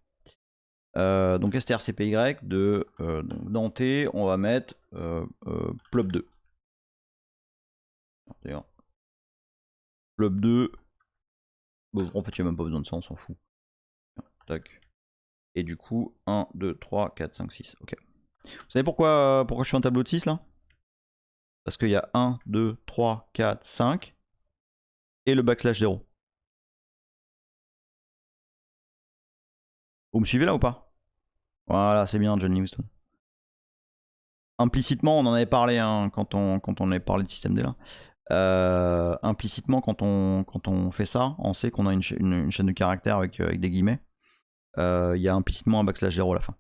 Donc strcpy de dans T, on va mettre plop2. D'ailleurs, plop2. Bon, en fait il n'y a même pas besoin de ça, on s'en fout. Tac. Et du coup 1, 2, 3, 4, 5, 6. Ok. Vous savez pourquoi je suis un tableau de 6 là? Parce qu'il y a 1, 2, 3, 4, 5 et le backslash 0. Vous me suivez là ou pas? Voilà, c'est bien, John Livingston. Implicitement, on en avait parlé quand on avait parlé de système D là. Implicitement, quand on fait ça, on sait qu'on a une chaîne de caractères avec des guillemets. Il y a implicitement un backslash 0 à la fin.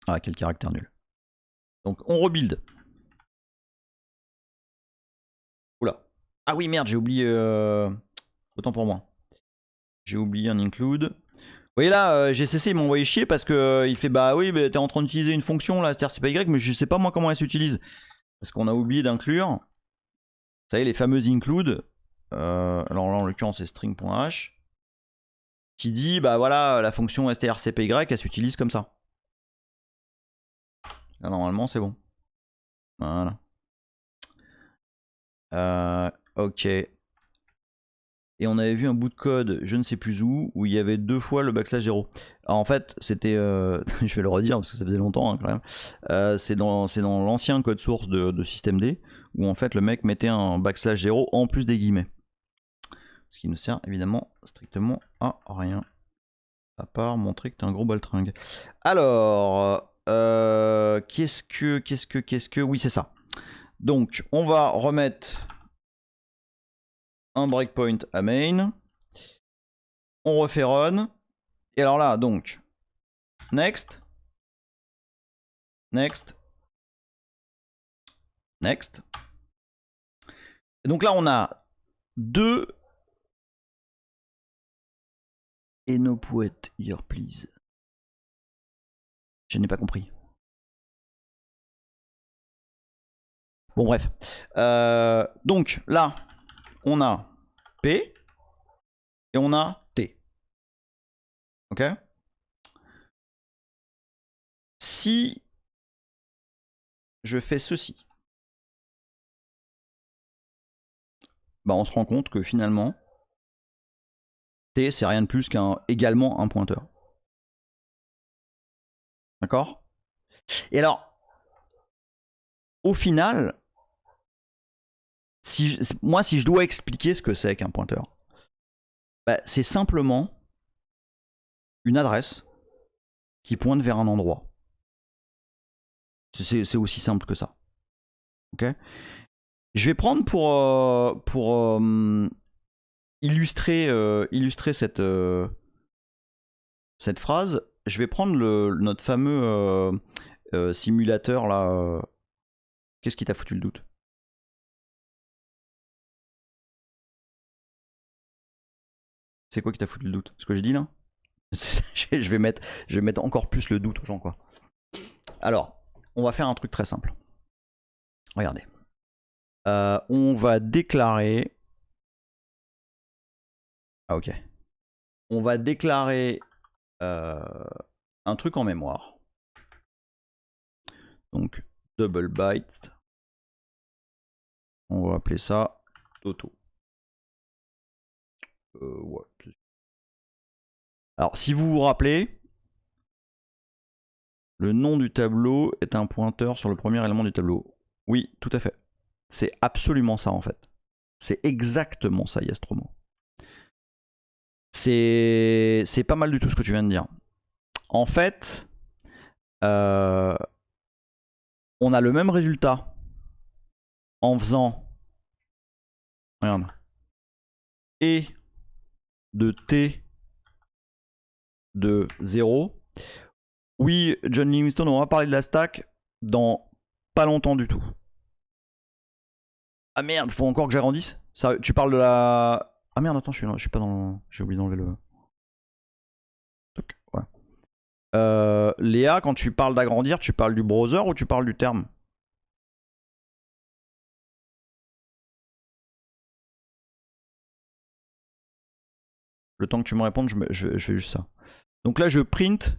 Ah, quel caractère nul. Donc on rebuild. Oula. Ah oui, merde, j'ai oublié... Autant pour moi. J'ai oublié un include. Vous voyez là, GCC, il m'a envoyé chier parce que il fait bah oui, t'es en train d'utiliser une fonction là, strcpy, mais je sais pas moi comment elle s'utilise. Parce qu'on a oublié d'inclure. Vous savez, les fameuses include. Alors là, en l'occurrence, c'est string.h. Qui dit, bah voilà, la fonction strcpy, elle s'utilise comme ça. Là, normalement, c'est bon. Voilà. Ok. Et on avait vu un bout de code, je ne sais plus où il y avait 2 fois le backslash 0. Alors en fait, c'était... je vais le redire parce que ça faisait longtemps quand même. C'est dans l'ancien code source de systemd, où en fait le mec mettait un backslash 0 en plus des guillemets. Ce qui ne sert évidemment strictement à rien. À part montrer que t'es un gros baltringue. Alors, qu'est-ce que... Oui, c'est ça. Donc, on va remettre un breakpoint à main. On refait run. Et alors là, donc, next. Next. Next. Et donc là, on a 2... Et no poète here, please. Je n'ai pas compris. Bon, bref. Donc, là, on a P et on a T. Ok? Si je fais ceci, on se rend compte que finalement, T, c'est rien de plus également un pointeur. D'accord? Et alors, au final, si je dois expliquer ce que c'est qu'un pointeur, c'est simplement une adresse qui pointe vers un endroit. C'est aussi simple que ça. Ok? Je vais prendre pour illustrer cette phrase, je vais prendre notre fameux simulateur là. Qu'est-ce qui t'a foutu le doute? C'est quoi qui t'a foutu le doute? Ce que j'ai dit là? je vais mettre encore plus le doute aux gens, quoi. Alors, on va faire un truc très simple. Regardez. On va déclarer... Ah ok. On va déclarer un truc en mémoire. Donc, double byte. On va appeler ça Toto. Ouais. Alors, si vous vous rappelez, le nom du tableau est un pointeur sur le premier élément du tableau. Oui, tout à fait. C'est absolument ça, en fait. C'est exactement ça, Yastromo. C'est pas mal du tout ce que tu viens de dire. En fait, on a le même résultat en faisant, regarde, et de t de 0. Oui, John Livingstone, on va parler de la stack dans pas longtemps du tout. Ah merde, faut encore que j'agrandisse. Ça, tu parles de la... Ah merde, attends, je suis pas dans le... J'ai oublié d'enlever le... Ouais. Léa, quand tu parles d'agrandir, tu parles du browser ou tu parles du terme? Le temps que tu me répondes, je fais juste ça. Donc là, je print.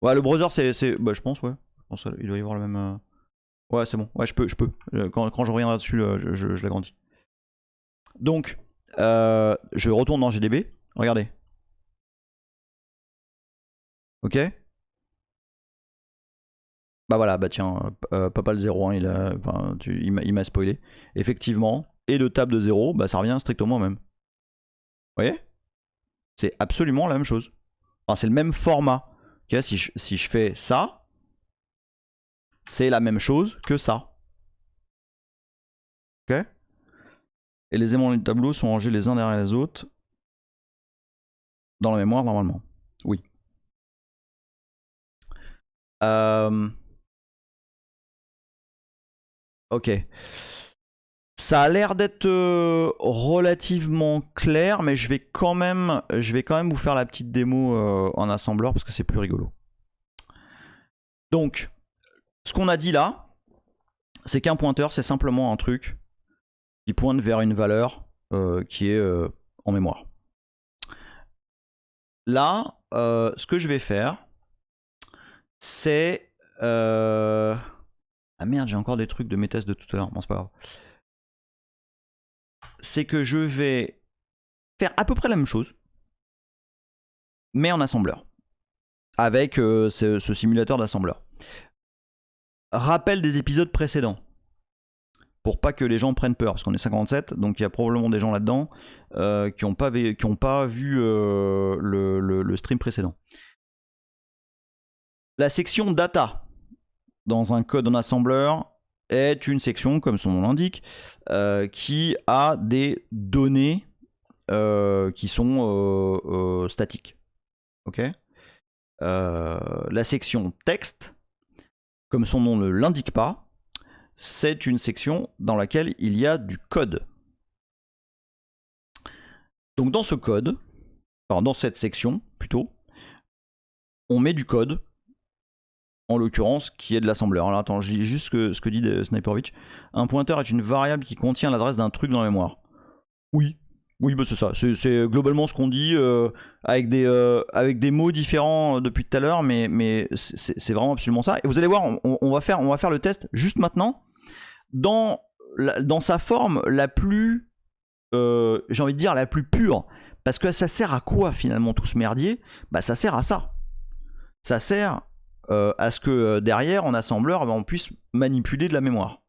Ouais, le browser, c'est... Bah, je pense, ouais. Je pense qu'il doit y avoir le même... Ouais, c'est bon. Ouais, je peux. Quand je reviendrai dessus, je l'agrandis. Donc, je retourne dans GDB. Regardez. Ok. Bah voilà, bah tiens, papa le 0, hein, il m'a spoilé. Effectivement, et le tab de 0, bah ça revient strictement au même. Vous voyez? C'est absolument la même chose. Enfin, c'est le même format. Okay, si je fais ça, c'est la même chose que ça. Ok? Et les éléments du tableau sont rangés les uns derrière les autres dans la mémoire normalement. Oui. Ok. Ça a l'air d'être relativement clair, mais je vais quand même vous faire la petite démo en assembleur parce que c'est plus rigolo. Donc, ce qu'on a dit là, c'est qu'un pointeur, c'est simplement un truc qui pointe vers une valeur qui est en mémoire. Là, ce que je vais faire, c'est... Ah merde, j'ai encore des trucs de mes tests de tout à l'heure. Bon, c'est pas grave. C'est que je vais faire à peu près la même chose, mais en assembleur. Avec ce simulateur d'assembleur. Rappel des épisodes précédents. Pour pas que les gens prennent peur, parce qu'on est 57, donc il y a probablement des gens là-dedans qui n'ont pas vu le stream précédent. La section data dans un code en assembleur est une section, comme son nom l'indique, qui a des données qui sont statiques. Ok. La section texte, comme son nom ne l'indique pas, c'est une section dans laquelle il y a du code. Donc dans ce code, enfin dans cette section plutôt, on met du code, en l'occurrence qui est de l'assembleur. Alors attends, je lis juste ce que dit Snipervich. Un pointeur est une variable qui contient l'adresse d'un truc dans la mémoire. Oui. Oui, bah c'est ça. C'est globalement ce qu'on dit avec des mots différents depuis tout à l'heure, mais c'est vraiment absolument ça. Et vous allez voir, on va faire le test juste maintenant dans sa forme la plus, j'ai envie de dire, la plus pure. Parce que ça sert à quoi finalement tout ce merdier? Bah ça sert à ça. Ça sert à ce que derrière, en assembleur, on puisse manipuler de la mémoire.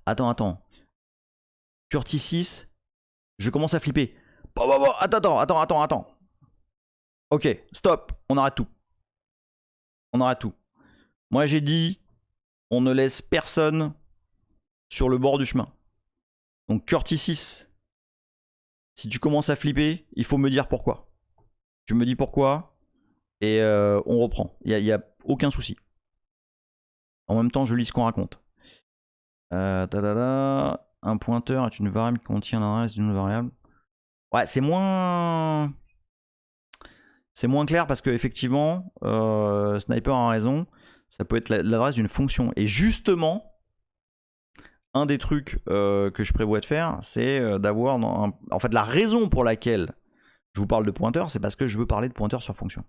Attends. Curtis 6, je commence à flipper. Attends. Ok, stop, on arrête tout. Moi j'ai dit, on ne laisse personne sur le bord du chemin. Donc Curtis 6, si tu commences à flipper, il faut me dire pourquoi. Tu me dis pourquoi et on reprend. Il y a aucun souci. En même temps, je lis ce qu'on raconte. Un pointeur est une variable qui contient l'adresse d'une variable. Ouais, c'est moins clair parce que effectivement, Sniper a raison. Ça peut être l'adresse d'une fonction. Et justement, un des trucs que je prévois de faire, c'est d'avoir... En fait, la raison pour laquelle je vous parle de pointeur, c'est parce que je veux parler de pointeur sur fonction.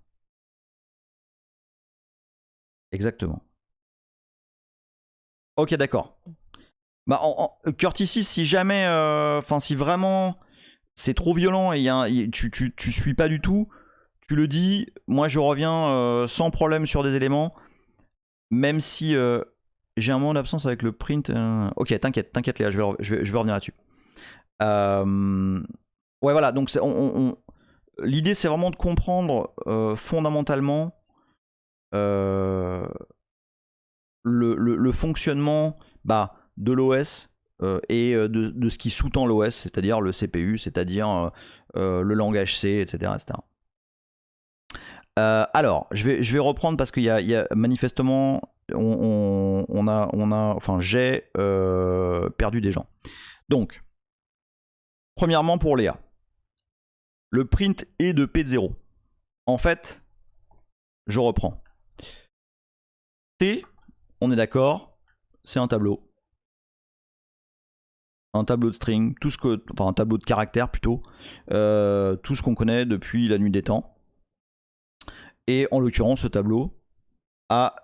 Exactement. Ok, d'accord. Bah, Curtis, si jamais... Enfin, si vraiment c'est trop violent et tu suis pas du tout, tu le dis, moi je reviens sans problème sur des éléments, même si j'ai un moment d'absence avec le print. Ok, t'inquiète Léa, je vais revenir là-dessus. Ouais, voilà, donc l'idée c'est vraiment de comprendre fondamentalement le fonctionnement de l'OS et de ce qui sous-tend l'OS, c'est-à-dire le CPU, c'est-à-dire le langage C, etc. etc. Alors, je vais reprendre parce qu'il y a manifestement, enfin, j'ai perdu des gens. Donc, premièrement pour Léa, le print est de P de 0. En fait, je reprends. T, on est d'accord, c'est un tableau. Un tableau de string, enfin un tableau de caractères plutôt, tout ce qu'on connaît depuis la nuit des temps. Et en l'occurrence, ce tableau a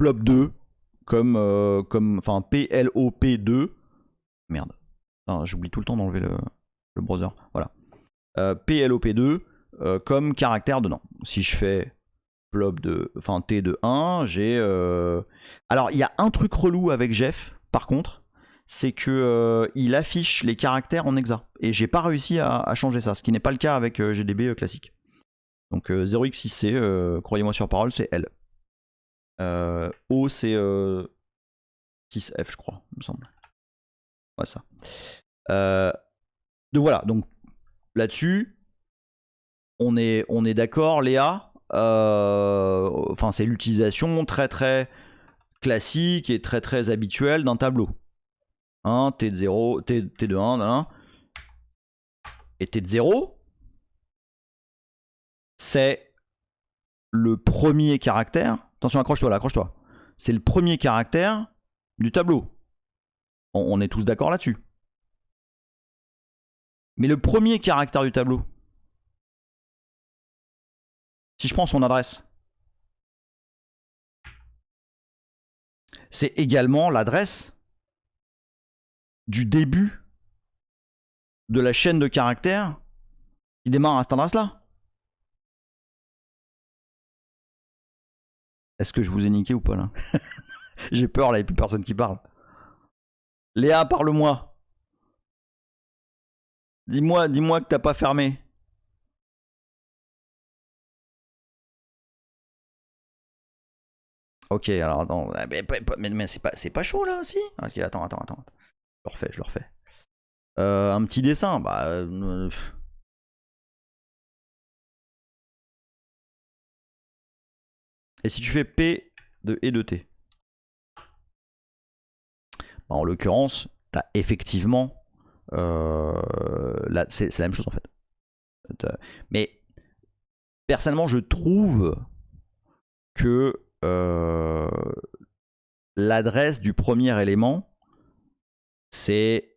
plop2 comme enfin plop2. Merde, j'oublie tout le temps d'enlever le browser. Voilà, plop2 comme caractère dedans. Si je fais plop de, enfin t de 1, j'ai. Alors il y a un truc relou avec Jeff, par contre, c'est que il affiche les caractères en hexa et j'ai pas réussi à changer ça, ce qui n'est pas le cas avec GDB classique. Donc 0x6c, croyez-moi sur parole, c'est L. O c'est 6F je crois, il me semble. Ouais, ça. Donc voilà, donc là-dessus, on est d'accord, Léa. Enfin, c'est l'utilisation très très classique et très très habituelle d'un tableau. Hein, T de 0, T de 1, et T de 0, c'est le premier caractère. Attention, accroche-toi là, accroche-toi. C'est le premier caractère du tableau. On est tous d'accord là-dessus. Mais le premier caractère du tableau, si je prends son adresse, c'est également l'adresse du début de la chaîne de caractères qui démarre à cette adresse-là. Est-ce que je vous ai niqué ou pas là? J'ai peur là, il n'y a plus personne qui parle. Léa, parle-moi. Dis-moi que t'as pas fermé. Ok, alors attends, mais c'est pas chaud là aussi. Ok, attends. Je le refais. Un petit dessin, Et si tu fais P de E de T, en l'occurrence, t'as effectivement, c'est la même chose en fait. Mais personnellement, je trouve que l'adresse du premier élément, c'est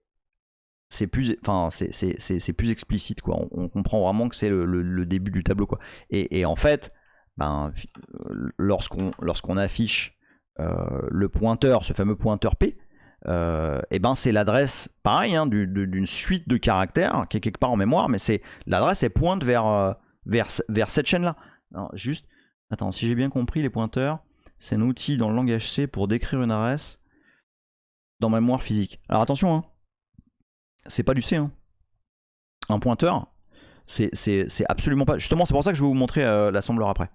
plus, enfin, c'est plus explicite, quoi. On comprend vraiment que c'est le début du tableau, quoi. Et en fait, lorsqu'on affiche le pointeur, ce fameux pointeur P, et c'est l'adresse, pareil, hein, d'une suite de caractères qui est quelque part en mémoire, mais c'est l'adresse, elle pointe vers cette chaîne-là. Juste, attends, si j'ai bien compris, les pointeurs, c'est un outil dans le langage C pour décrire une adresse dans ma mémoire physique. Alors attention, hein, c'est pas du C, hein. Un pointeur, c'est absolument pas. Justement, c'est pour ça que je vais vous montrer l'assembleur après.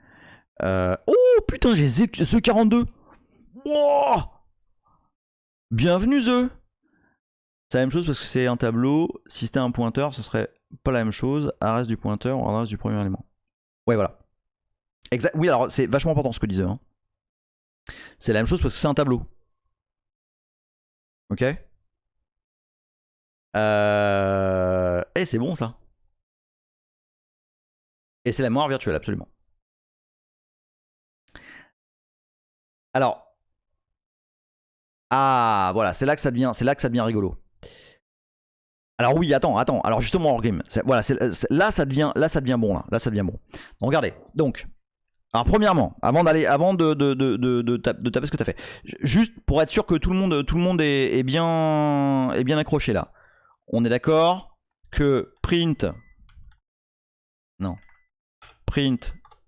Oh putain, j'ai The 42. Oh, bienvenue The. C'est la même chose parce que c'est un tableau. Si c'était un pointeur, ce serait pas la même chose, adresse du pointeur ou adresse du premier élément. Ouais, voilà. Exact. Oui, alors c'est vachement important ce que disait. Hein. C'est la même chose parce que c'est un tableau. Ok. Et c'est bon ça. Et c'est la mémoire virtuelle, absolument. Alors. Ah, voilà, c'est là que ça devient rigolo. Alors oui, attends. Alors justement, Wargame, voilà, là ça devient bon là ça devient bon. Donc regardez. Donc, alors premièrement, avant de taper ce que tu as fait, juste pour être sûr que tout le monde est bien accroché là. On est d'accord que print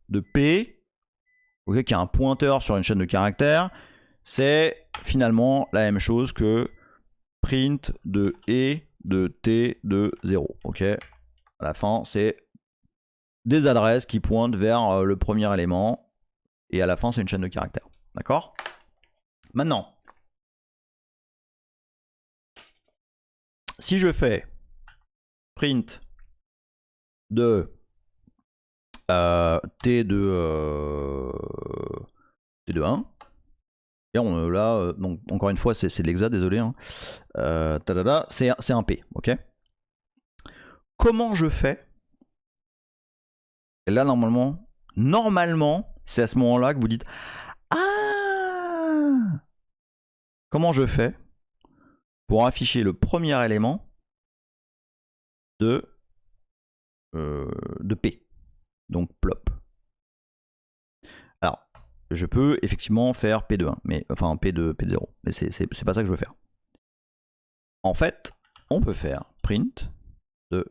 de P, okay, qui a un pointeur sur une chaîne de caractères, c'est finalement la même chose que print de E de T de 0. Ok. À la fin, c'est des adresses qui pointent vers le premier élément. Et à la fin, c'est une chaîne de caractères. D'accord? Maintenant, si je fais print de T de 1, et là, donc, encore une fois, c'est de l'hexa, désolé. Hein. C'est un P. Ok? Comment je fais? Et là, normalement, c'est à ce moment-là que vous dites ah! Comment je fais pour afficher le premier élément de P? Donc plop. Alors, je peux effectivement faire P de 1, mais enfin P de 0, mais c'est pas ça que je veux faire. En fait, on peut faire print de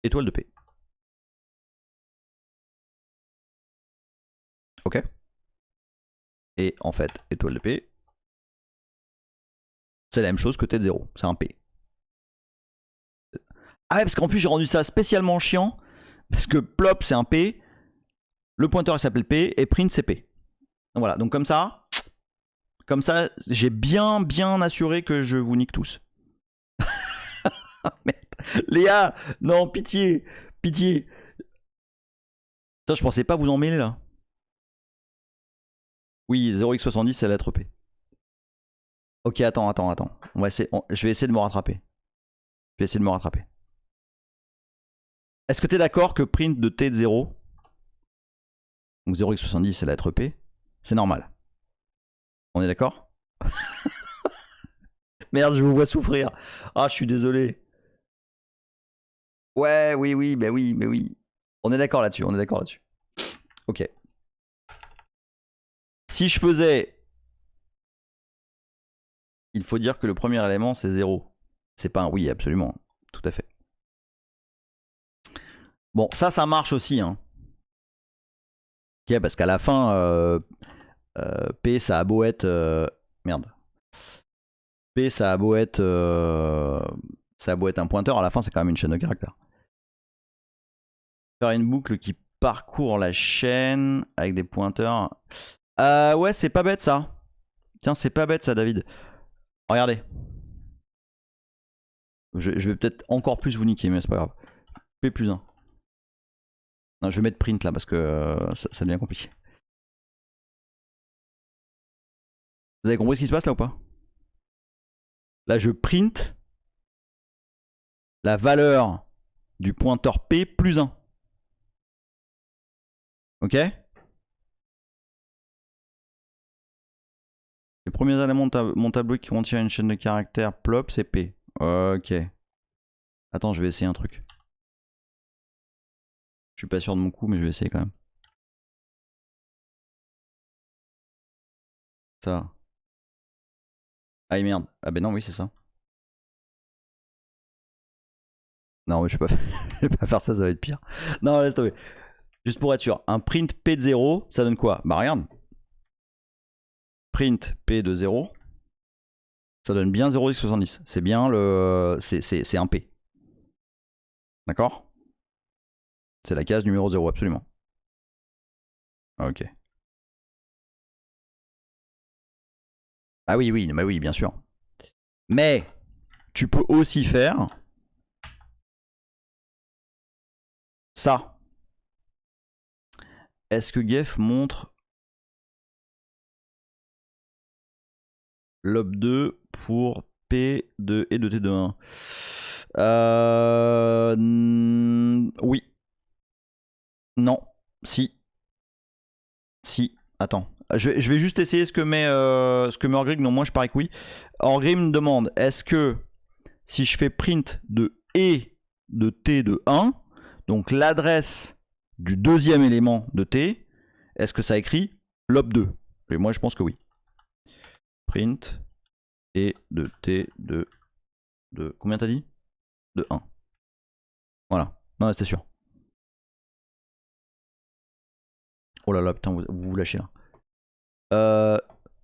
étoile de P. Ok? Et en fait, étoile de P, c'est la même chose que T de 0, c'est un P. Ah ouais, parce qu'en plus j'ai rendu ça spécialement chiant, parce que plop c'est un P, le pointeur il s'appelle P, et print c'est P. Donc voilà, donc comme ça, j'ai bien assuré que je vous nique tous. Merde. Léa, non, pitié. Putain, je pensais pas vous en mêler là. Oui, 0x70 c'est la lettre P. Ok, attends. Je vais essayer de me rattraper. Est-ce que tu es d'accord que print de T de 0, donc 0x70 c'est la lettre P, c'est normal? On est d'accord? Merde, je vous vois souffrir. Ah, je suis désolé. Ouais, oui, mais oui. On est d'accord là-dessus, Ok. Si je faisais... Il faut dire que le premier élément c'est 0. C'est pas un oui, absolument. Tout à fait. Bon, ça marche aussi. Hein. Ok, parce qu'à la fin, P ça a beau être... merde. P ça a beau être... un pointeur, à la fin c'est quand même une chaîne de caractères. Faire une boucle qui parcourt la chaîne avec des pointeurs. Ouais, c'est pas bête ça. Tiens, c'est pas bête ça, David. Regardez. Je vais peut-être encore plus vous niquer, mais c'est pas grave. P plus 1. Non, je vais mettre print là parce que ça devient compliqué. Vous avez compris ce qui se passe là ou pas? Là, je print la valeur du pointeur P plus 1. Ok? Les premiers éléments de mon tableau qui contient une chaîne de caractères plop, c'est P. Ok. Attends, je vais essayer un truc. Je suis pas sûr de mon coup, mais je vais essayer quand même. Ça. Ah merde. Ah ben non, oui, c'est ça. Non, mais je vais pas faire ça, ça va être pire. Non, laisse tomber. Juste pour être sûr, un print P de 0, ça donne quoi? Bah regarde. Print P de 0, ça donne bien 0x70. C'est bien le... C'est un P. D'accord? C'est la case numéro 0, absolument. Ok. Ah oui, bah oui, bien sûr. Mais tu peux aussi faire ça. Est-ce que Gef montre lob2 pour P2 et de T2 1 oui. Non. Si. Si. Attends. Je vais juste essayer ce que met Orgrim. Non, moi je parie que oui. Orgrim me demande, est-ce que si je fais print de E de T de 1, donc l'adresse du deuxième élément de T, est-ce que ça écrit lob2? Et moi je pense que oui. Print E de T de combien t'as dit? De 1. Voilà. Non, c'était sûr. Oh là là, putain, vous vous lâchez là.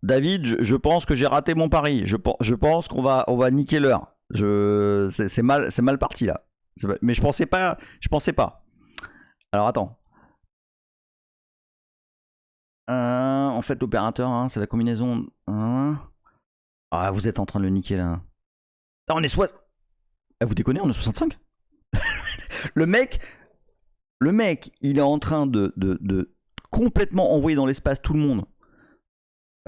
David, je pense que j'ai raté mon pari. Je pense qu'on va niquer l'heure. C'est mal parti là. Mais je pensais pas. Alors attends. En fait, l'opérateur, hein, c'est la combinaison. Ah, vous êtes en train de le niquer là. Ah, on est soit. Ah, vous déconnez, on est 65. le mec, il est en train de complètement envoyer dans l'espace tout le monde.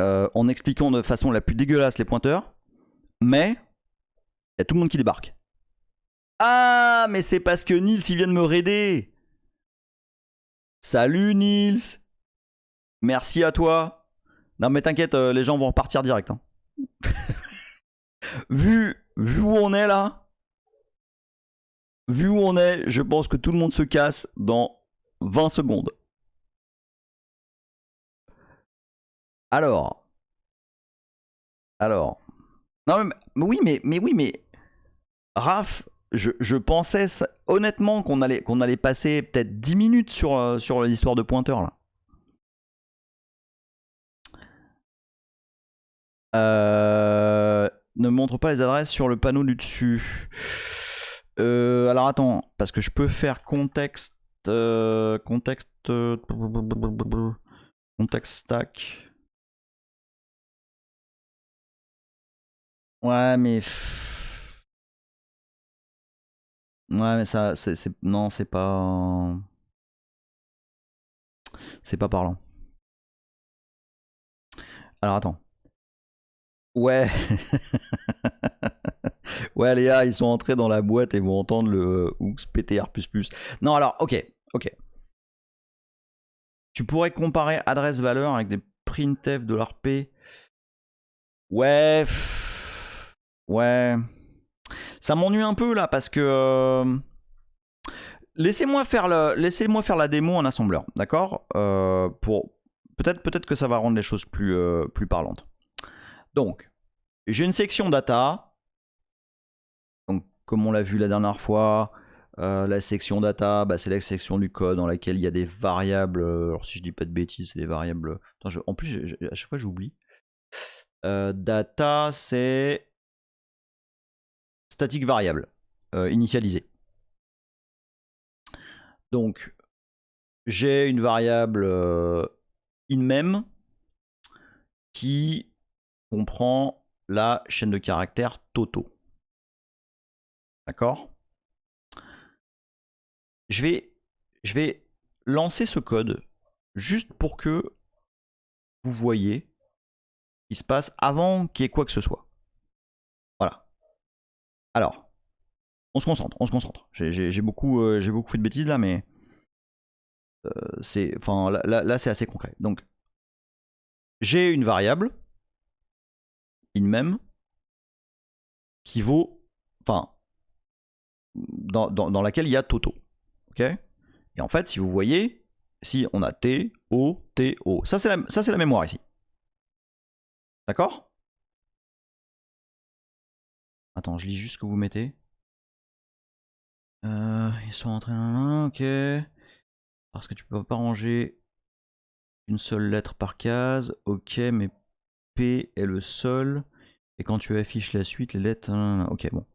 En expliquant de façon la plus dégueulasse les pointeurs, mais il y a tout le monde qui débarque. Ah, mais c'est parce que Nils il vient de me raider. Salut Nils. Merci à toi. Non mais t'inquiète, les gens vont repartir direct. Hein. vu où on est là, je pense que tout le monde se casse dans 20 secondes. Alors. Non mais oui mais Raph, je pensais honnêtement qu'on allait passer peut-être 10 minutes sur l'histoire de pointeur là. Ne montre pas les adresses sur le panneau du dessus. Alors attends, parce que je peux faire contexte stack. Ouais mais ça non, c'est pas parlant. Alors attends. Ouais. Ouais, Léa, ils sont entrés dans la boîte et vont entendre le Oops PTR++. Non, alors, ok. Tu pourrais comparer adresse-valeur avec des printf $p. Ouais. Ça m'ennuie un peu là parce que. Laissez-moi faire la démo en assembleur, d'accord pour peut-être que ça va rendre les choses plus parlantes. Donc, j'ai une section data. Donc, comme on l'a vu la dernière fois, la section data, c'est la section du code dans laquelle il y a des variables. Alors, si je dis pas de bêtises, c'est des variables. Attends, en plus, à chaque fois, j'oublie. Data, c'est statique variable, initialisée. Donc, j'ai une variable inMem qui comprend la chaîne de caractères totaux. D'accord ? Je vais lancer ce code juste pour que vous voyez ce qui se passe avant qu'il y ait quoi que ce soit. Voilà. Alors, on se concentre. J'ai beaucoup fait de bêtises là, mais là c'est assez concret. Donc, j'ai une variable inMem qui vaut, dans laquelle il y a Toto. Ok ? Et en fait, si vous voyez, si on a T, O, T, O. Ça, c'est la mémoire ici. D'accord ? Attends, je lis juste ce que vous mettez. Ils sont en train... Ok. Parce que tu peux pas ranger une seule lettre par case. Ok, mais P est le seul. Et quand tu affiches la suite, les lettres... Ok, bon.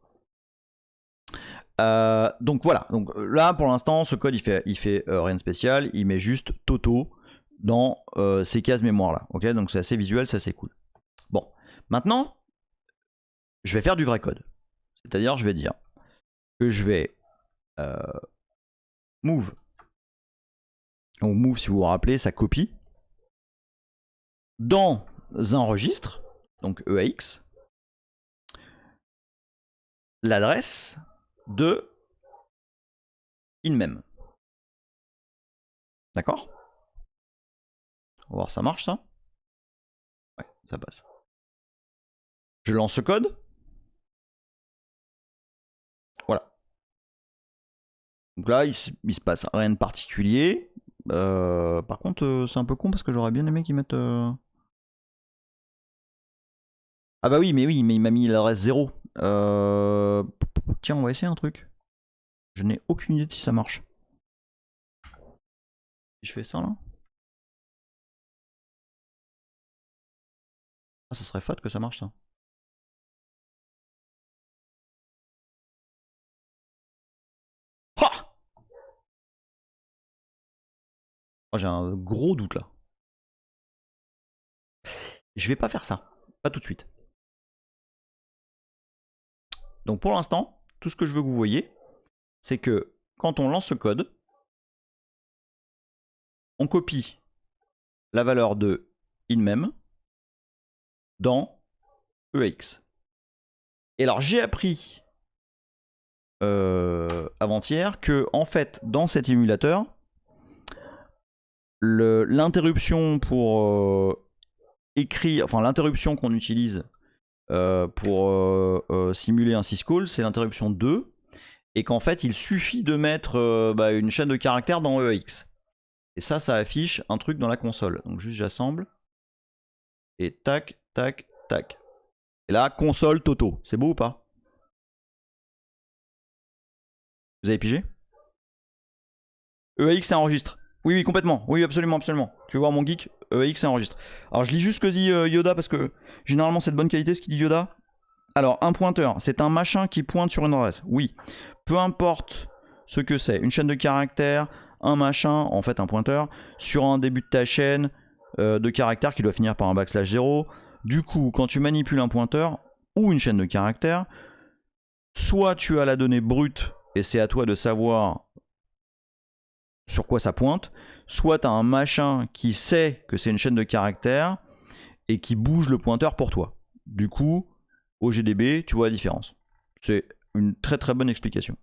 Donc voilà. Donc là, pour l'instant, ce code, il fait rien de spécial. Il met juste Toto dans ces cases mémoire là. Ok, donc c'est assez visuel, c'est assez cool. Bon, maintenant, je vais faire du vrai code. C'est-à-dire, je vais dire que je vais move Donc move, si vous vous rappelez, ça copie dans un registre, donc EAX, l'adresse de inmem. D'accord? On va voir, ça marche ça? Ouais, ça passe. Je lance ce code. Voilà. Donc là, il se passe rien de particulier. Par contre, c'est un peu con parce que j'aurais bien aimé qu'ils mettent... Ah bah oui, mais il m'a mis l'adresse 0. Tiens, on va essayer un truc. Je n'ai aucune idée de si ça marche. Si je fais ça là. Ah, ça serait fat que ça marche ça. Ha! Oh, j'ai un gros doute là. Je vais pas faire ça. Pas tout de suite. Donc pour l'instant, tout ce que je veux que vous voyez, c'est que quand on lance ce code, on copie la valeur de inmem dans EAX. Et alors j'ai appris avant-hier que en fait dans cet émulateur, l'interruption pour écrire, enfin l'interruption qu'on utilise pour simuler un syscall, c'est l'interruption 2, et qu'en fait il suffit de mettre une chaîne de caractères dans EAX. Et ça affiche un truc dans la console. Donc juste j'assemble. Et tac, tac, tac. Et là, console Toto. C'est beau ou pas? Vous avez pigé? EAX ça enregistre. Oui, complètement. Oui, absolument, absolument. Tu veux voir mon geek? EAX ça enregistre. Alors je lis juste ce que dit Yoda parce que généralement c'est de bonne qualité ce qu'il dit Yoda. Alors un pointeur, c'est un machin qui pointe sur une adresse. Oui. Peu importe ce que c'est. Une chaîne de caractères, un machin, en fait un pointeur, sur un début de ta chaîne de caractères qui doit finir par un backslash 0. Du coup, quand tu manipules un pointeur ou une chaîne de caractères, soit tu as la donnée brute et c'est à toi de savoir sur quoi ça pointe, soit tu as un machin qui sait que c'est une chaîne de caractères et qui bouge le pointeur pour toi. Du coup, au GDB, tu vois la différence. C'est une très très bonne explication.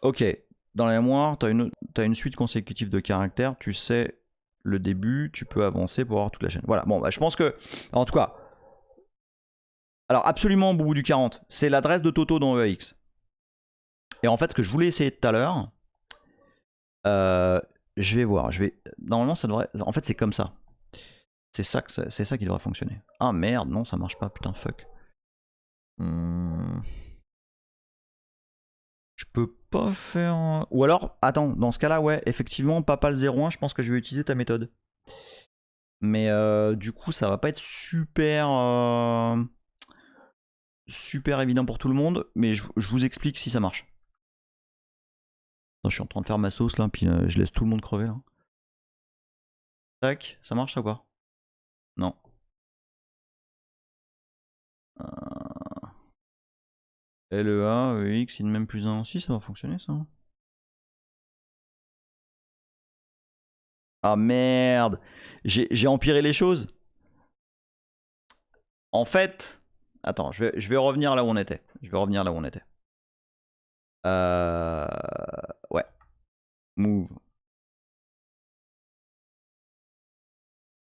Ok, dans la mémoire, tu as une suite consécutive de caractères, tu sais le début, tu peux avancer pour avoir toute la chaîne. Voilà, bon, je pense que, en tout cas, alors absolument au bout du 40, c'est l'adresse de Toto dans EAX. Et en fait, ce que je voulais essayer tout à l'heure, je vais voir, normalement ça devrait, en fait c'est comme ça. C'est ça qui devrait fonctionner. Ah merde, non ça marche pas, putain fuck. Je peux pas faire... Ou alors, attends, dans ce cas-là, ouais, effectivement, Papal 01, je pense que je vais utiliser ta méthode. Mais du coup, ça va pas être super... super évident pour tout le monde, mais je vous explique si ça marche. Non, je suis en train de faire ma sauce là, puis je laisse tout le monde crever là. Tac, ça marche ça ou pas? Non. LEA, EX, inmem plus 1. Si, ça va fonctionner ça. Ah merde, j'ai empiré les choses. En fait, attends, je vais revenir là où on était. Ouais. Move.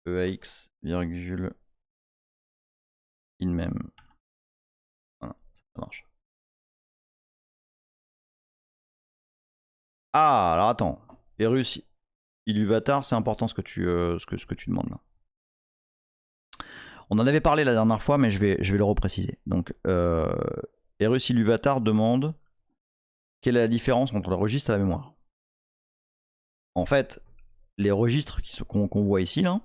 EAX, virgule, inmem. Voilà, ça marche. Ah, alors attends. Erus Iluvatar, c'est important ce que tu demandes là. On en avait parlé la dernière fois, mais je vais le repréciser. Donc, Erus Iluvatar demande quelle est la différence entre le registre et la mémoire. En fait, les registres qu'on voit ici, là,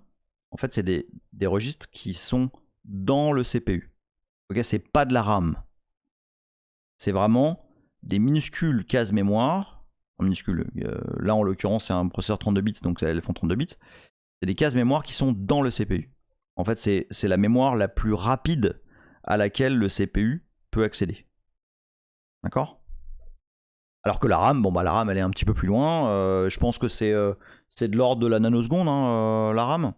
en fait, c'est des registres qui sont dans le CPU. Ok, c'est pas de la RAM. C'est vraiment des minuscules cases mémoire. En minuscules, là en l'occurrence, c'est un processeur 32 bits, donc elles font 32 bits. C'est des cases mémoire qui sont dans le CPU. En fait, c'est la mémoire la plus rapide à laquelle le CPU peut accéder. D'accord? Alors que la RAM, bon bah la RAM elle est un petit peu plus loin. Je pense que c'est de l'ordre de la nanoseconde, hein, la RAM.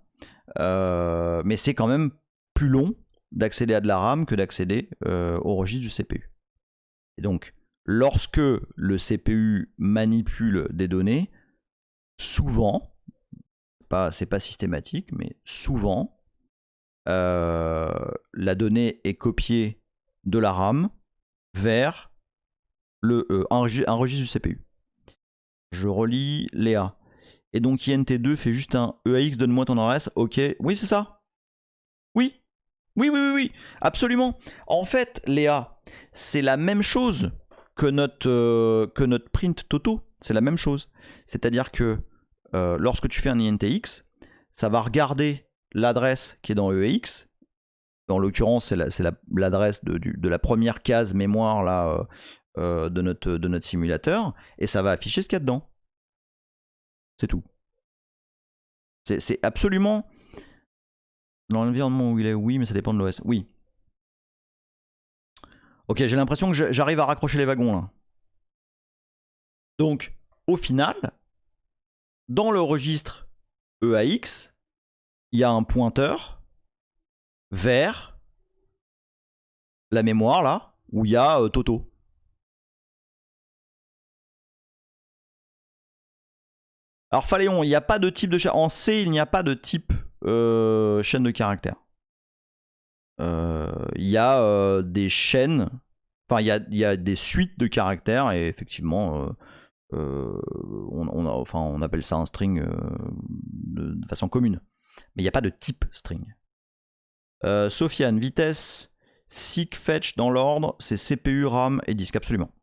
Mais c'est quand même plus long d'accéder à de la RAM que d'accéder au registre du CPU. Et donc, lorsque le CPU manipule des données, souvent, c'est pas systématique, mais souvent, la donnée est copiée de la RAM vers un registre du CPU. Je relis Léa. Et donc INT2 fait juste un EAX, donne-moi ton adresse. Ok, oui c'est ça. Oui. Oui, absolument. En fait, Léa, c'est la même chose que notre print Toto. C'est la même chose. C'est-à-dire que lorsque tu fais un INTX, ça va regarder l'adresse qui est dans EAX. En l'occurrence, c'est l'adresse de la première case mémoire là, de notre simulateur. Et ça va afficher ce qu'il y a dedans. C'est tout. C'est absolument... Dans l'environnement où il est, oui, mais ça dépend de l'OS. Oui. Ok, j'ai l'impression que j'arrive à raccrocher les wagons là. Donc, au final, dans le registre EAX, il y a un pointeur vers la mémoire là, où il y a Toto. Alors Phaléon, il n'y a pas de type de chaîne. En C, il n'y a pas de type chaîne de caractères. Il y a des chaînes, enfin il y a des suites de caractères et effectivement on appelle ça un string de façon commune. Mais il n'y a pas de type string. Sofiane, vitesse, seek, fetch dans l'ordre, c'est CPU, RAM et disque, absolument.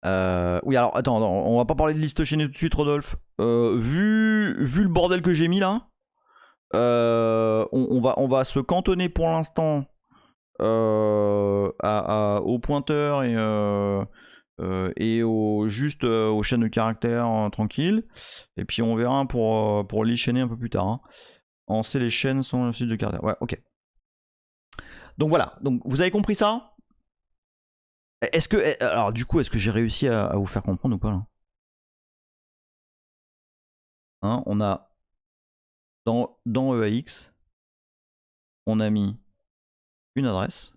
Oui, alors attends, on va pas parler de liste chaînée tout de suite, Rodolphe. Vu le bordel que j'ai mis là, on va se cantonner pour l'instant au pointeur et juste aux chaînes de caractères tranquilles. Et puis on verra pour les chaîner un peu plus tard. Hein. En C, les chaînes sont le site de caractères. Ouais, ok. Donc voilà, donc vous avez compris ça? Est-ce que, alors du coup, est-ce que j'ai réussi à vous faire comprendre ou pas là? Hein, on a dans EAX, on a mis une adresse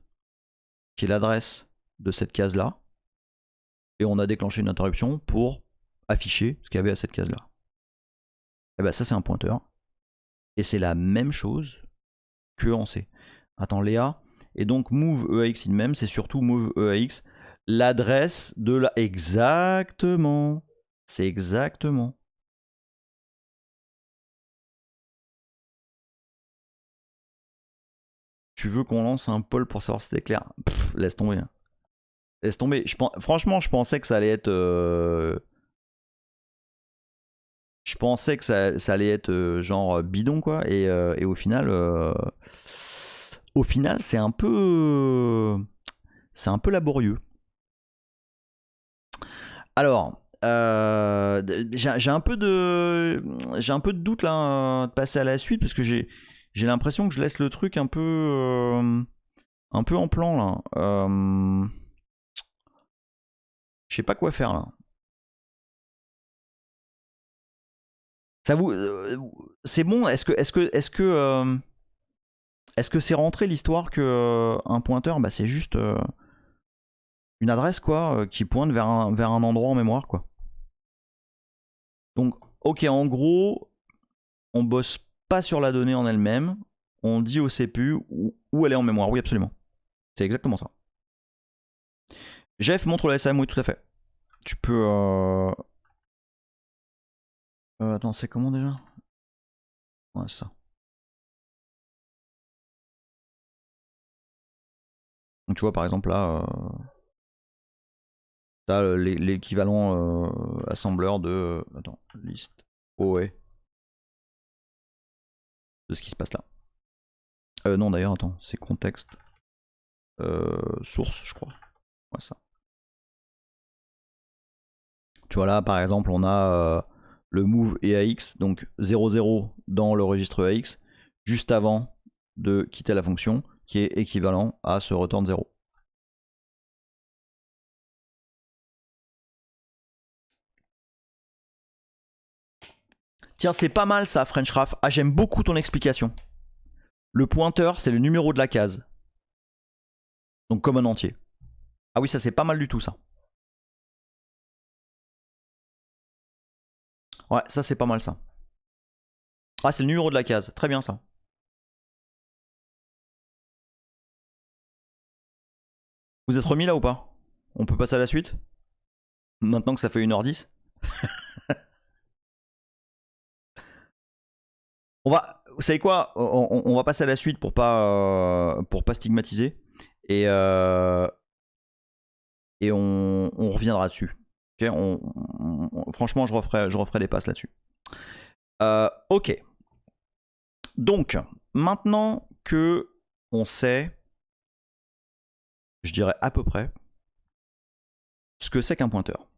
qui est l'adresse de cette case là, et on a déclenché une interruption pour afficher ce qu'il y avait à cette case là. Et ben ça c'est un pointeur, et c'est la même chose que en C. Attends Léa, et donc move EAX in mem, c'est surtout move EAX l'adresse de la... Exactement. C'est exactement. Tu veux qu'on lance un poll pour savoir si c'était clair? Pff, laisse tomber. Laisse tomber. Franchement, je pensais que ça allait être... Je pensais que ça allait être genre bidon, quoi. Et au final... c'est un peu... c'est un peu laborieux. Alors, j'ai un peu de doute là de passer à la suite parce que j'ai l'impression que je laisse le truc un peu en plan là. Je sais pas quoi faire là. Ça vous, c'est bon. Est-ce que c'est rentré l'histoire que un pointeur, bah c'est juste une adresse quoi, qui pointe vers un endroit en mémoire quoi. Donc, ok, en gros, on bosse pas sur la donnée en elle-même, on dit au CPU où elle est en mémoire. Oui, absolument. C'est exactement ça. Jeff montre le SM, oui, tout à fait. Tu peux. Attends, c'est comment déjà? Ouais, c'est ça. Donc, tu vois, par exemple, là, t'as l'équivalent assembleur de. Attends, liste OE de ce qui se passe là. Non, d'ailleurs, attends, c'est contexte. Source, je crois. Ouais, ça. Tu vois là, par exemple, on a le move EAX, donc 00 dans le registre EAX, juste avant de quitter la fonction, qui est équivalent à ce return 0. Tiens, c'est pas mal ça, French Raf. Ah, j'aime beaucoup ton explication. Le pointeur, c'est le numéro de la case. Donc comme un entier. Ah oui, ça c'est pas mal du tout ça. Ouais, ça c'est pas mal ça. Ah, c'est le numéro de la case. Très bien ça. Vous êtes remis là ou pas? On peut passer à la suite? Maintenant que ça fait 1h10. Vous savez quoi, on va passer à la suite pour pas stigmatiser et on reviendra dessus. Okay, franchement, je referai des passes là-dessus. Ok. Donc, maintenant que on sait, je dirais à peu près, ce que c'est qu'un pointeur,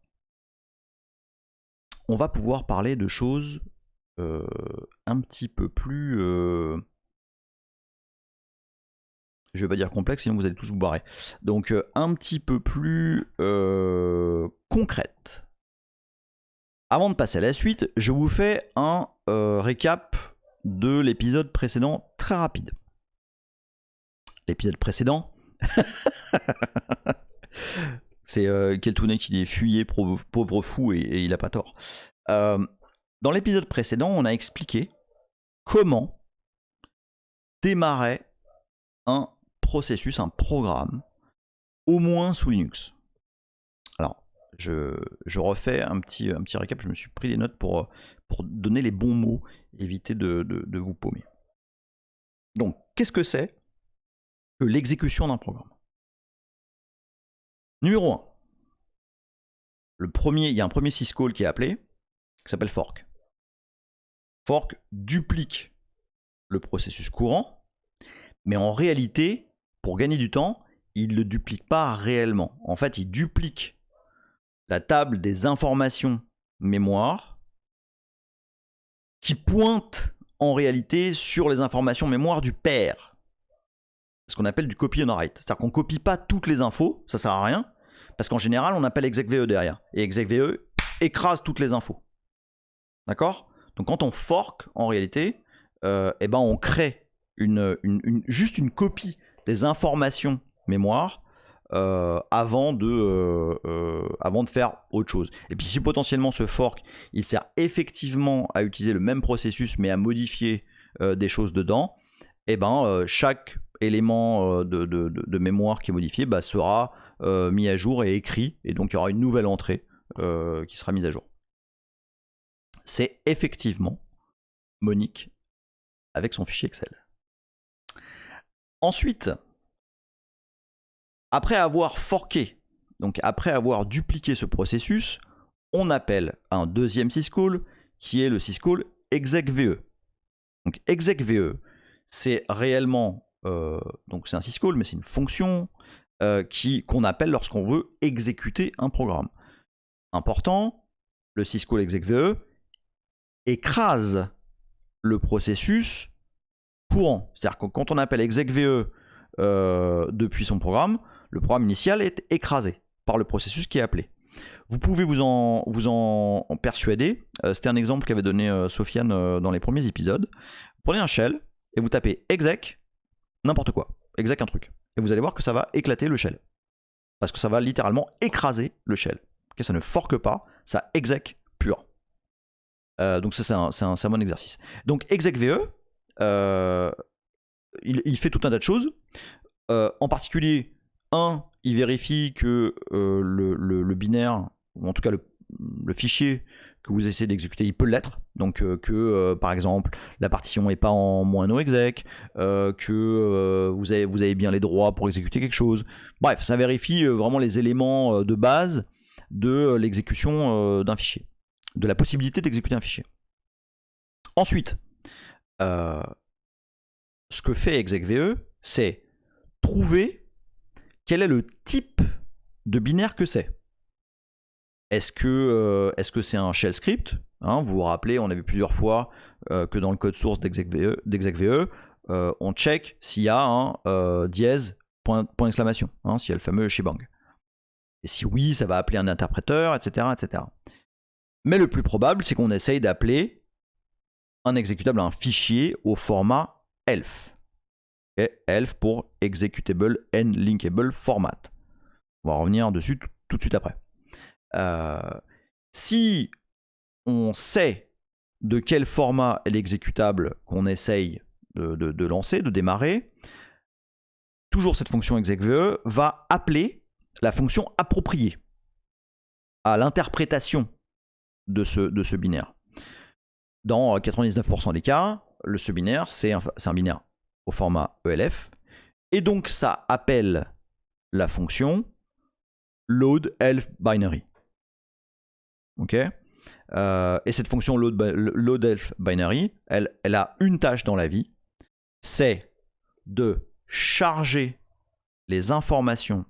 on va pouvoir parler de choses un petit peu plus... je vais pas dire complexe, sinon vous allez tous vous barrer. Donc un petit peu plus concrète. Avant de passer à la suite, je vous fais un récap de l'épisode précédent très rapide. L'épisode précédent, c'est Keltounet qui dit fuyez pauvre fou et il a pas tort. Dans l'épisode précédent, on a expliqué comment démarrer un processus, un programme, au moins sous Linux. Alors, je refais un petit récap, je me suis pris des notes pour donner les bons mots, éviter de vous paumer. Donc, qu'est-ce que c'est que l'exécution d'un programme? Numéro 1. Il y a un premier syscall qui est appelé, qui s'appelle fork. Fork duplique le processus courant, mais en réalité, pour gagner du temps, il ne le duplique pas réellement. En fait, il duplique la table des informations mémoire qui pointe en réalité sur les informations mémoire du père. Ce qu'on appelle du copy on write. C'est-à-dire qu'on ne copie pas toutes les infos, ça ne sert à rien, parce qu'en général, on appelle execve derrière. Et execve écrase toutes les infos. D'accord? Donc quand on fork, en réalité, on crée juste une copie des informations mémoire avant de faire autre chose. Et puis si potentiellement ce fork, il sert effectivement à utiliser le même processus mais à modifier des choses dedans, chaque élément de mémoire qui est modifié sera mis à jour et écrit, et donc il y aura une nouvelle entrée qui sera mise à jour. C'est effectivement Monique avec son fichier Excel. Ensuite, après avoir forqué, donc après avoir dupliqué ce processus, on appelle un deuxième syscall qui est le syscall execve. Donc execve, c'est réellement donc c'est un syscall, mais c'est une fonction qu'on appelle lorsqu'on veut exécuter un programme. Important, le syscall execve écrase le processus courant. C'est-à-dire que quand on appelle execve depuis son programme, le programme initial est écrasé par le processus qui est appelé. Vous pouvez vous en persuader. C'était un exemple qu'avait donné Sofiane dans les premiers épisodes. Vous prenez un shell et vous tapez exec, n'importe quoi, exec un truc. Et vous allez voir que ça va éclater le shell. Parce que ça va littéralement écraser le shell. Okay, ça ne forque pas, ça exec pur. Donc ça c'est un bon exercice. Donc execve, il fait tout un tas de choses. En particulier, il vérifie que le binaire, ou en tout cas le fichier que vous essayez d'exécuter, il peut l'être. Donc par exemple, la partition n'est pas en -o exec, que vous avez bien les droits pour exécuter quelque chose. Bref, ça vérifie vraiment les éléments de base de l'exécution d'un fichier, de la possibilité d'exécuter un fichier. Ensuite, ce que fait execve, c'est trouver quel est le type de binaire que c'est. Est-ce que c'est un shell script, vous vous rappelez, on a vu plusieurs fois que dans le code source d'execve, on check s'il y a un dièse, point d'exclamation, s'il y a le fameux shebang. Et si oui, ça va appeler un interpréteur, etc., etc. Mais le plus probable, c'est qu'on essaye d'appeler un exécutable, un fichier au format ELF. Et ELF pour Executable and Linkable Format. On va revenir dessus tout de suite après. Si on sait de quel format est l'exécutable qu'on essaye de lancer, de démarrer, toujours cette fonction execve va appeler la fonction appropriée à l'interprétation de ce binaire. Dans 99% des cas, ce binaire, c'est un binaire au format ELF, et donc ça appelle la fonction load elf binary. Ok, et cette fonction load elf binary, elle a une tâche dans la vie, c'est de charger les informations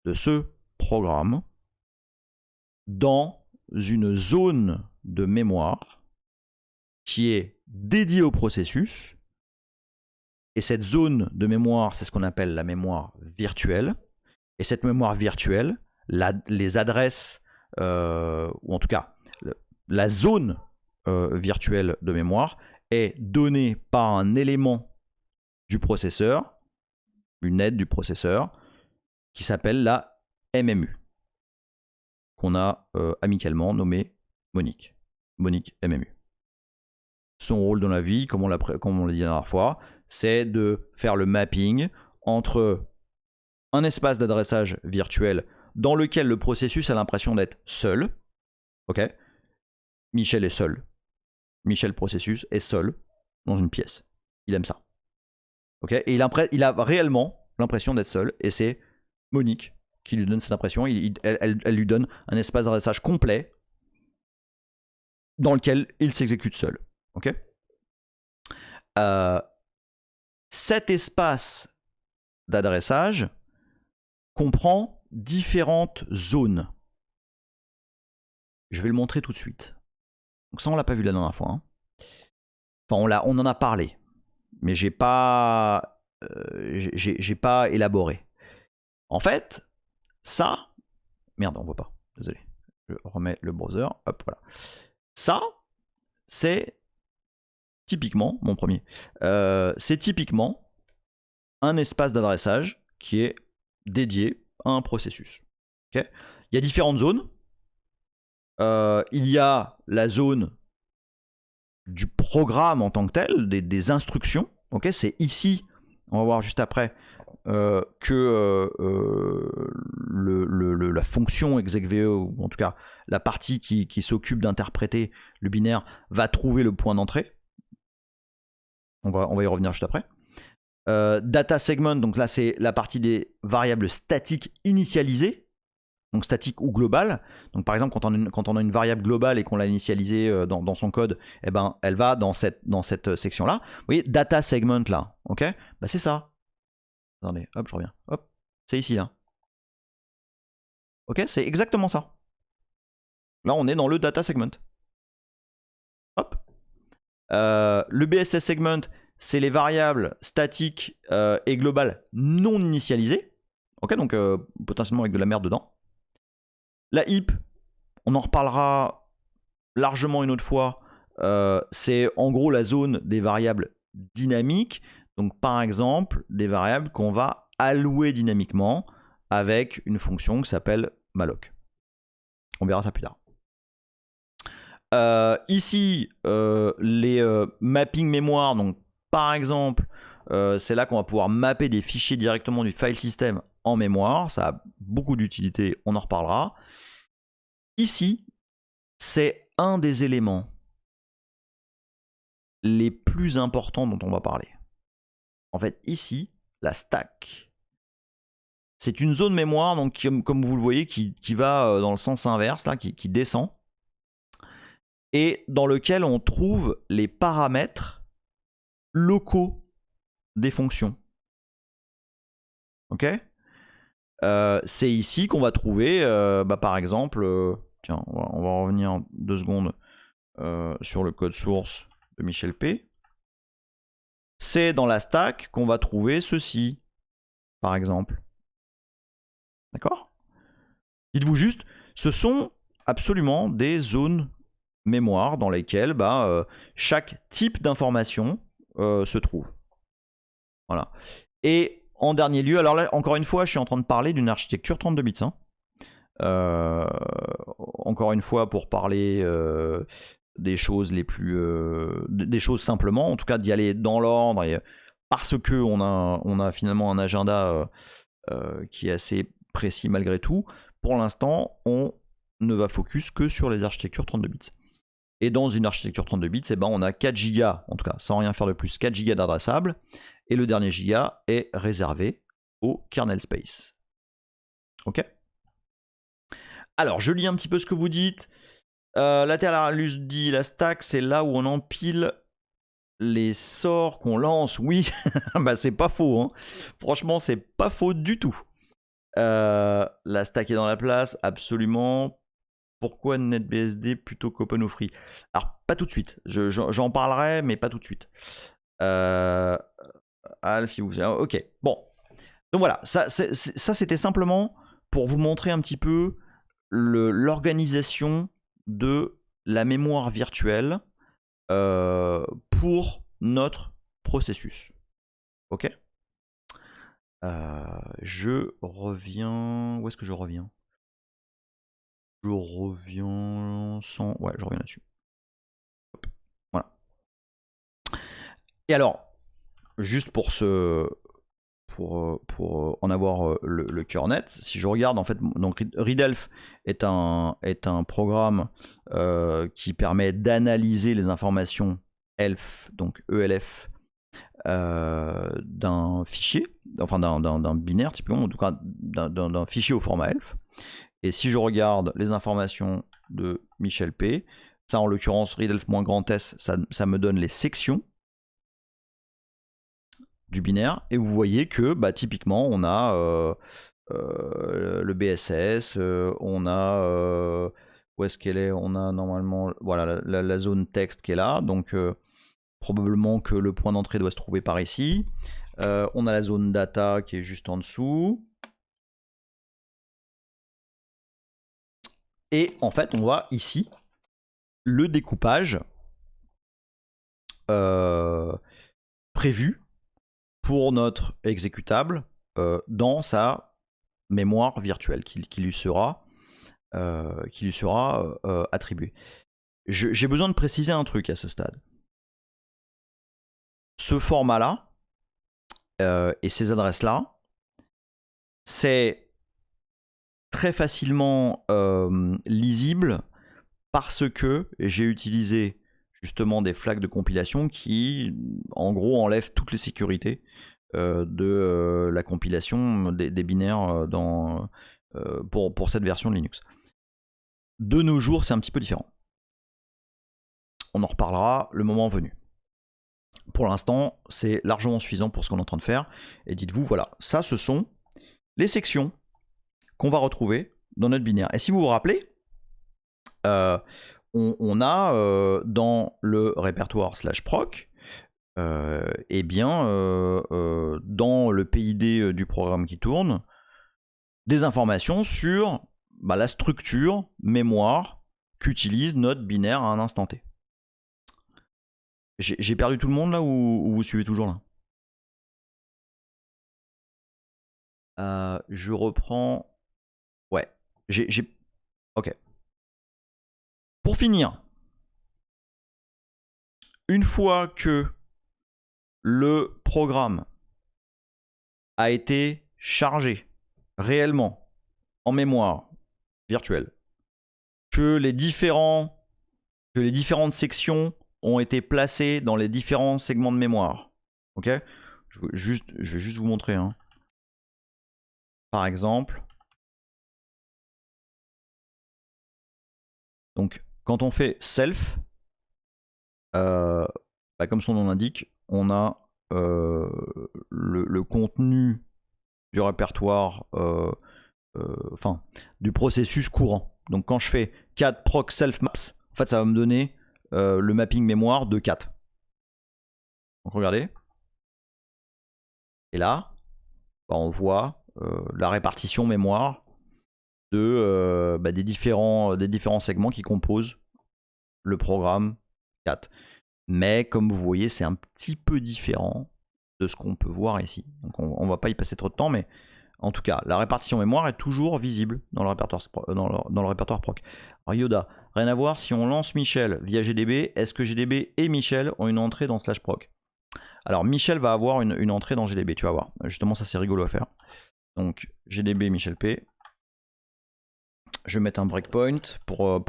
de ce programme dans une zone de mémoire qui est dédiée au processus. Et cette zone de mémoire, c'est ce qu'on appelle la mémoire virtuelle. Et cette mémoire virtuelle, les adresses, ou en tout cas, la zone virtuelle de mémoire est donnée par un élément du processeur, une aide du processeur, qui s'appelle la MMU, qu'on a amicalement nommé Monique. Monique MMU. Son rôle dans la vie, comme on l'a dit la dernière fois, c'est de faire le mapping entre un espace d'adressage virtuel dans lequel le processus a l'impression d'être seul. Ok, Michel est seul. Michel processus est seul dans une pièce. Il aime ça. Ok, et il a réellement l'impression d'être seul, et c'est Monique qui lui donne cette impression. Elle lui donne un espace d'adressage complet dans lequel il s'exécute seul. Ok, cet espace d'adressage comprend différentes zones. Je vais le montrer tout de suite. Donc ça, on l'a pas vu la dernière fois. Hein. Enfin, on en a parlé, mais j'ai pas élaboré. En fait, ça, merde, on voit pas. Désolé. Je remets le browser. Hop, voilà. Ça, c'est typiquement mon premier. C'est typiquement un espace d'adressage qui est dédié à un processus. Okay, il y a différentes zones. Il y a la zone du programme en tant que tel, des instructions. Okay, c'est ici, on va voir juste après, que la fonction execve, ou en tout cas la partie qui s'occupe d'interpréter le binaire, va trouver le point d'entrée. On va y revenir juste après. Data segment, donc là c'est la partie des variables statiques initialisées, donc statique ou globale. Donc par exemple, quand on a une variable globale et qu'on l'a initialisée dans son code, eh ben, elle va dans cette section-là. Vous voyez, data segment là, ok, bah, c'est ça. Attendez, hop, je reviens. Hop, c'est ici là. Ok, c'est exactement ça. Là, on est dans le data segment. Hop. Le BSS segment, c'est les variables statiques et globales non initialisées. Ok, donc potentiellement avec de la merde dedans. La heap, on en reparlera largement une autre fois. C'est en gros la zone des variables dynamiques. Donc par exemple, des variables qu'on va allouer dynamiquement avec une fonction qui s'appelle malloc. On verra ça plus tard. Ici, les mapping mémoire, donc par exemple, c'est là qu'on va pouvoir mapper des fichiers directement du file system en mémoire. Ça a beaucoup d'utilité, on en reparlera. Ici, c'est un des éléments les plus importants dont on va parler. En fait, ici, la stack, c'est une zone mémoire, donc comme vous le voyez, qui va dans le sens inverse, là, qui descend, et dans lequel on trouve les paramètres locaux des fonctions. Ok, c'est ici qu'on va trouver, par exemple, tiens, on va revenir 2 secondes sur le code source de Michel P. C'est dans la stack qu'on va trouver ceci, par exemple. D'accord ? Dites-vous juste, ce sont absolument des zones mémoire dans lesquelles chaque type d'information se trouve. Voilà. Et en dernier lieu, alors là, encore une fois, je suis en train de parler d'une architecture 32 bits. Encore une fois, pour parler des choses les plus, des choses simplement, en tout cas d'y aller dans l'ordre, parce que on a finalement un agenda qui est assez précis malgré tout. Pour l'instant, on ne va focus que sur les architectures 32 bits. Et dans une architecture 32 bits, on a 4 Go, en tout cas sans rien faire de plus, 4 Go d'adressable, et le dernier giga est réservé au kernel space. Ok. Alors, je lis un petit peu ce que vous dites. Lateralus dit la stack, c'est là où on empile les sorts qu'on lance. Oui, c'est pas faux. Hein. Franchement, c'est pas faux du tout. La stack est dans la place, absolument. Pourquoi NetBSD plutôt qu'OpenOfree? Alors, pas tout de suite. J'en parlerai, mais pas tout de suite. Alf, ok, bon. Donc voilà, ça c'était simplement pour vous montrer un petit peu l'organisation de la mémoire virtuelle pour notre processus. Ok. Je reviens. Où est-ce que je reviens? Je reviens sans. Ouais, je reviens là-dessus. Voilà. Et alors, juste pour en avoir le cœur net, si je regarde en fait, donc Readelf est un programme qui permet d'analyser les informations ELF, donc ELF, d'un fichier, enfin d'un binaire typiquement, en tout cas d'un fichier au format ELF. Et si je regarde les informations de Michel P, ça en l'occurrence Readelf-S, ça me donne les sections du binaire, et vous voyez que typiquement on a le BSS, on a où est-ce qu'elle est, on a normalement voilà la zone texte qui est là, donc probablement que le point d'entrée doit se trouver par ici. On a la zone data qui est juste en dessous, et en fait on voit ici le découpage prévu pour notre exécutable dans sa mémoire virtuelle qui lui sera attribuée. J'ai besoin de préciser un truc à ce stade. Ce format-là et ces adresses-là, c'est très facilement lisible parce que j'ai utilisé justement des flags de compilation qui, en gros, enlèvent toutes les sécurités de la compilation des binaires pour cette version de Linux. De nos jours, c'est un petit peu différent. On en reparlera le moment venu. Pour l'instant, c'est largement suffisant pour ce qu'on est en train de faire. Et dites-vous, voilà, ça, ce sont les sections qu'on va retrouver dans notre binaire. Et si vous vous rappelez, on a dans le répertoire /proc, dans le PID du programme qui tourne, des informations sur la structure mémoire qu'utilise notre binaire à un instant T. J'ai perdu tout le monde là ou vous suivez toujours là? Je reprends. Ouais. Ok. Pour finir, une fois que le programme a été chargé réellement en mémoire virtuelle, que les différentes sections ont été placées dans les différents segments de mémoire. Ok, je vais juste vous montrer. Par exemple, donc quand on fait self, comme son nom l'indique, on a le contenu du répertoire, enfin du processus courant. Donc quand je fais cat proc self maps, en fait ça va me donner le mapping mémoire de cat. Donc regardez. Et là, on voit la répartition mémoire des différents segments qui composent le programme 4. Mais comme vous voyez, c'est un petit peu différent de ce qu'on peut voir ici. Donc on ne va pas y passer trop de temps, mais en tout cas, la répartition mémoire est toujours visible dans le répertoire, proc. Alors Yoda, rien à voir, si on lance Michel via GDB, est-ce que GDB et Michel ont une entrée dans /proc? Alors Michel va avoir une entrée dans GDB, tu vas voir. Justement, ça c'est rigolo à faire. Donc GDB Michel P. Je vais mettre un breakpoint pour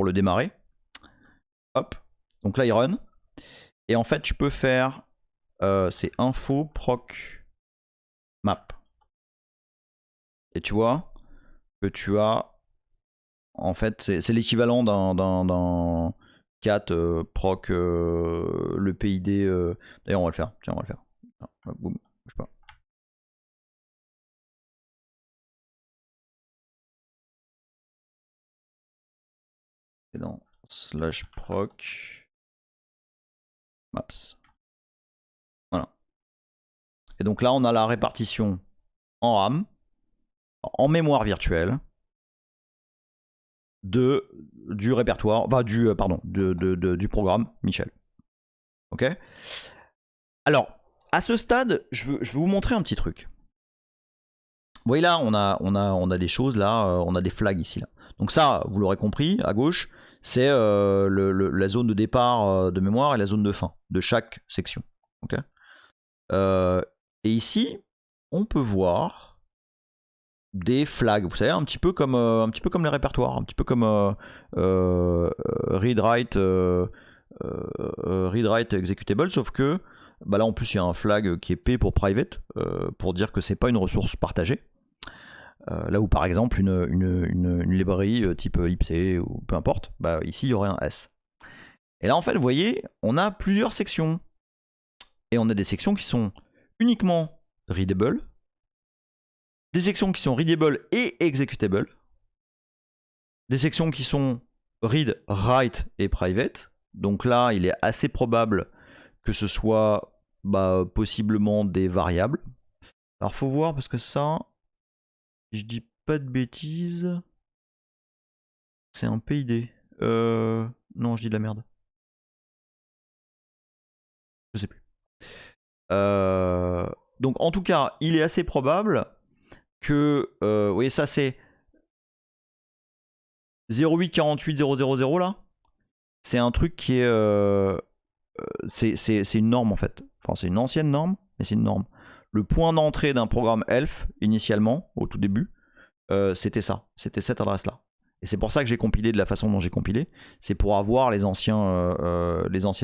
le démarrer. Hop. Donc là il run. Et en fait tu peux faire c'est info proc map. Et tu vois que tu as en fait c'est l'équivalent d'un 4 proc le PID. D'ailleurs on va le faire. Tiens on va le faire. Ah, boum, je sais pas. C'est dans /proc maps. Voilà. Et donc là on a la répartition en RAM, en mémoire virtuelle du répertoire, enfin du programme Michel. Ok. Alors à ce stade, je vais vous montrer un petit truc. Vous voyez là, on a des choses là, on a des flags ici là. Donc ça, vous l'aurez compris, à gauche, c'est la zone de départ de mémoire et la zone de fin de chaque section. Ok. Et ici, on peut voir des flags, vous savez, un petit peu comme les répertoires, un petit peu comme read-write executable, sauf que bah là en plus il y a un flag qui est P pour private, pour dire que c'est pas une ressource partagée. Là où par exemple une librairie type libc ou peu importe, bah ici il y aurait un S. Et là en fait vous voyez, on a plusieurs sections. Et on a des sections qui sont uniquement readable, des sections qui sont readable et executable, des sections qui sont read, write et private. Donc là, il est assez probable que ce soit possiblement des variables. Alors faut voir parce que ça, si je dis pas de bêtises, c'est un PID. Non, je dis de la merde. Je sais plus. Donc en tout cas, il est assez probable que, vous voyez ça c'est 0848000 là, c'est un truc qui est, c'est une norme en fait. Enfin c'est une ancienne norme, mais c'est une norme. Le point d'entrée d'un programme ELF initialement, au tout début, c'était ça, c'était cette adresse là. Et c'est pour ça que j'ai compilé de la façon dont j'ai compilé. C'est pour avoir les anciennes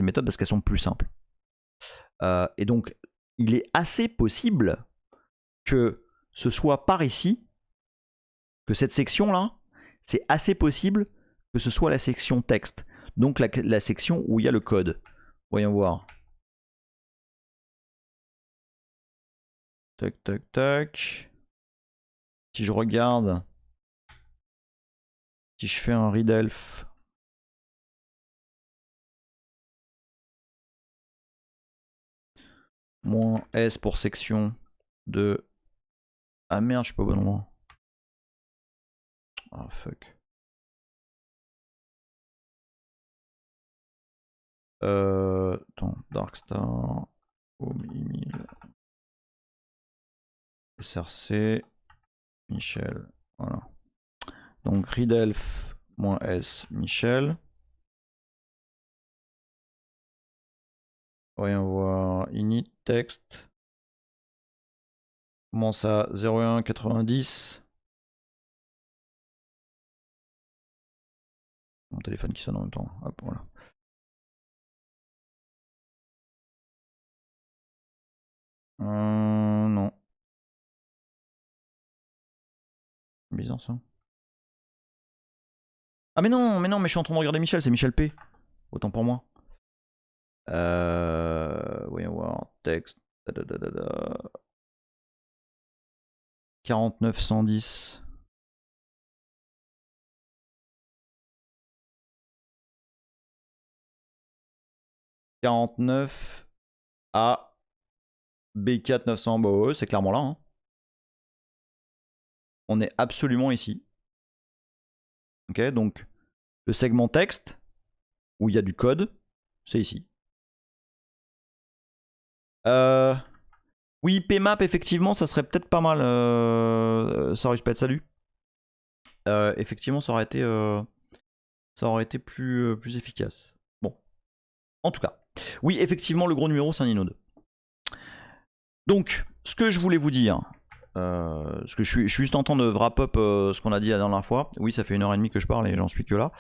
méthodes parce qu'elles sont plus simples. Et donc il est assez possible que ce soit par ici, que cette section là, c'est assez possible que ce soit la section texte. Donc la section où il y a le code. Voyons voir. Tac, tac, tac. Si je regarde, si je fais un readelf, moins S pour section de... Ah merde, je suis pas au bon endroit. Ah fuck. Attends, Darkstar, Home Email, SRC, Michel, voilà. Donc readelf, moins S, Michel. Voyons voir, init text. Comment ça, 0190. Mon téléphone qui sonne en même temps. Hop, voilà. Non. Bizarre ça. Ah mais non, mais je suis en train de regarder Michel, c'est Michel P. Autant pour moi. Voyons voir. Texte. 49110. A B4 900. Bah ouais, c'est clairement là. Hein. On est absolument ici. Ok, donc le segment texte où il y a du code, c'est ici. Oui, PMAP, effectivement, ça serait peut-être pas mal. Ça aurait pu être salut. Effectivement, ça aurait été plus efficace. Bon, en tout cas. Oui, effectivement, le gros numéro, c'est un inode. Donc, ce que je voulais vous dire, parce que je suis juste en train de wrap up ce qu'on a dit la dernière fois. Oui, ça fait 1h30 que je parle et j'en suis que là.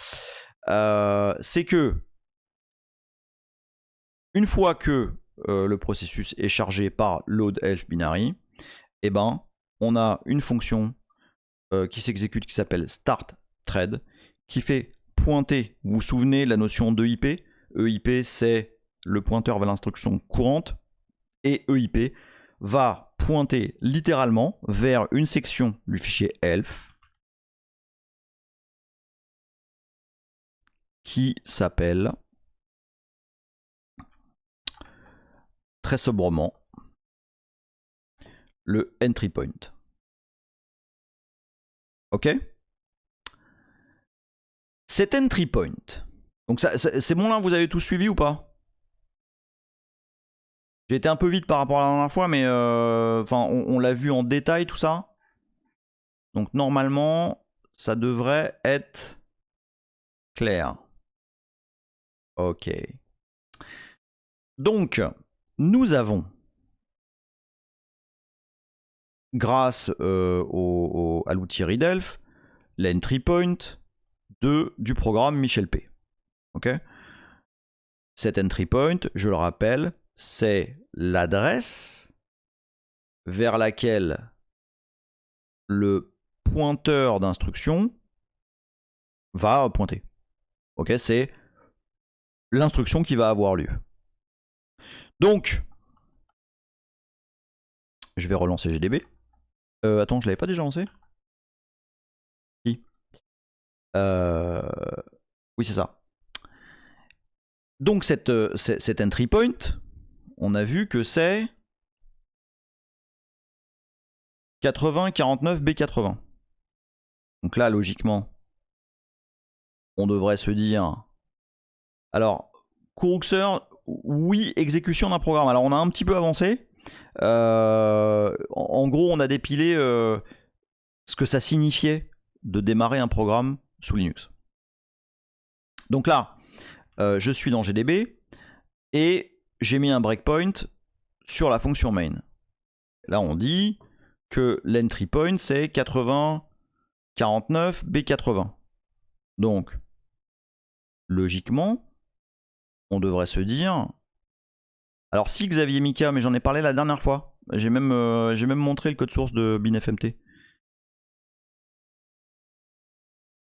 C'est que, une fois que le processus est chargé par load elf binary, eh ben, on a une fonction qui s'exécute qui s'appelle start thread, qui fait pointer, vous vous souvenez la notion d'EIP. EIP, c'est le pointeur vers l'instruction courante, et EIP va pointer littéralement vers une section du fichier elf qui s'appelle très sobrement le entry point. Ok? Cet entry point, donc c'est bon là, vous avez tout suivi ou pas? J'ai été un peu vite par rapport à la dernière fois, mais on l'a vu en détail tout ça. Donc normalement, ça devrait être clair. Ok. Donc, nous avons, grâce à l'outil readelf, l'entry point du programme Michel P. Ok. Cet entry point, je le rappelle, c'est l'adresse vers laquelle le pointeur d'instruction va pointer. Ok, c'est l'instruction qui va avoir lieu. Donc, je vais relancer GDB. Attends, je l'avais pas déjà lancé? Si. Oui, c'est ça. Donc, cet entry point, on a vu que c'est 8049 B80. Donc là, logiquement, on devrait se dire... Alors, Kuruxer, oui, exécution d'un programme. Alors, on a un petit peu avancé. En gros, on a dépilé ce que ça signifiait de démarrer un programme sous Linux. Donc là, je suis dans GDB et j'ai mis un breakpoint sur la fonction main. Là, on dit que l'entry point, c'est 8049 B80. Donc, logiquement, on devrait se dire... Alors si Xavier Mika, mais j'en ai parlé la dernière fois. J'ai même montré le code source de BinFMT.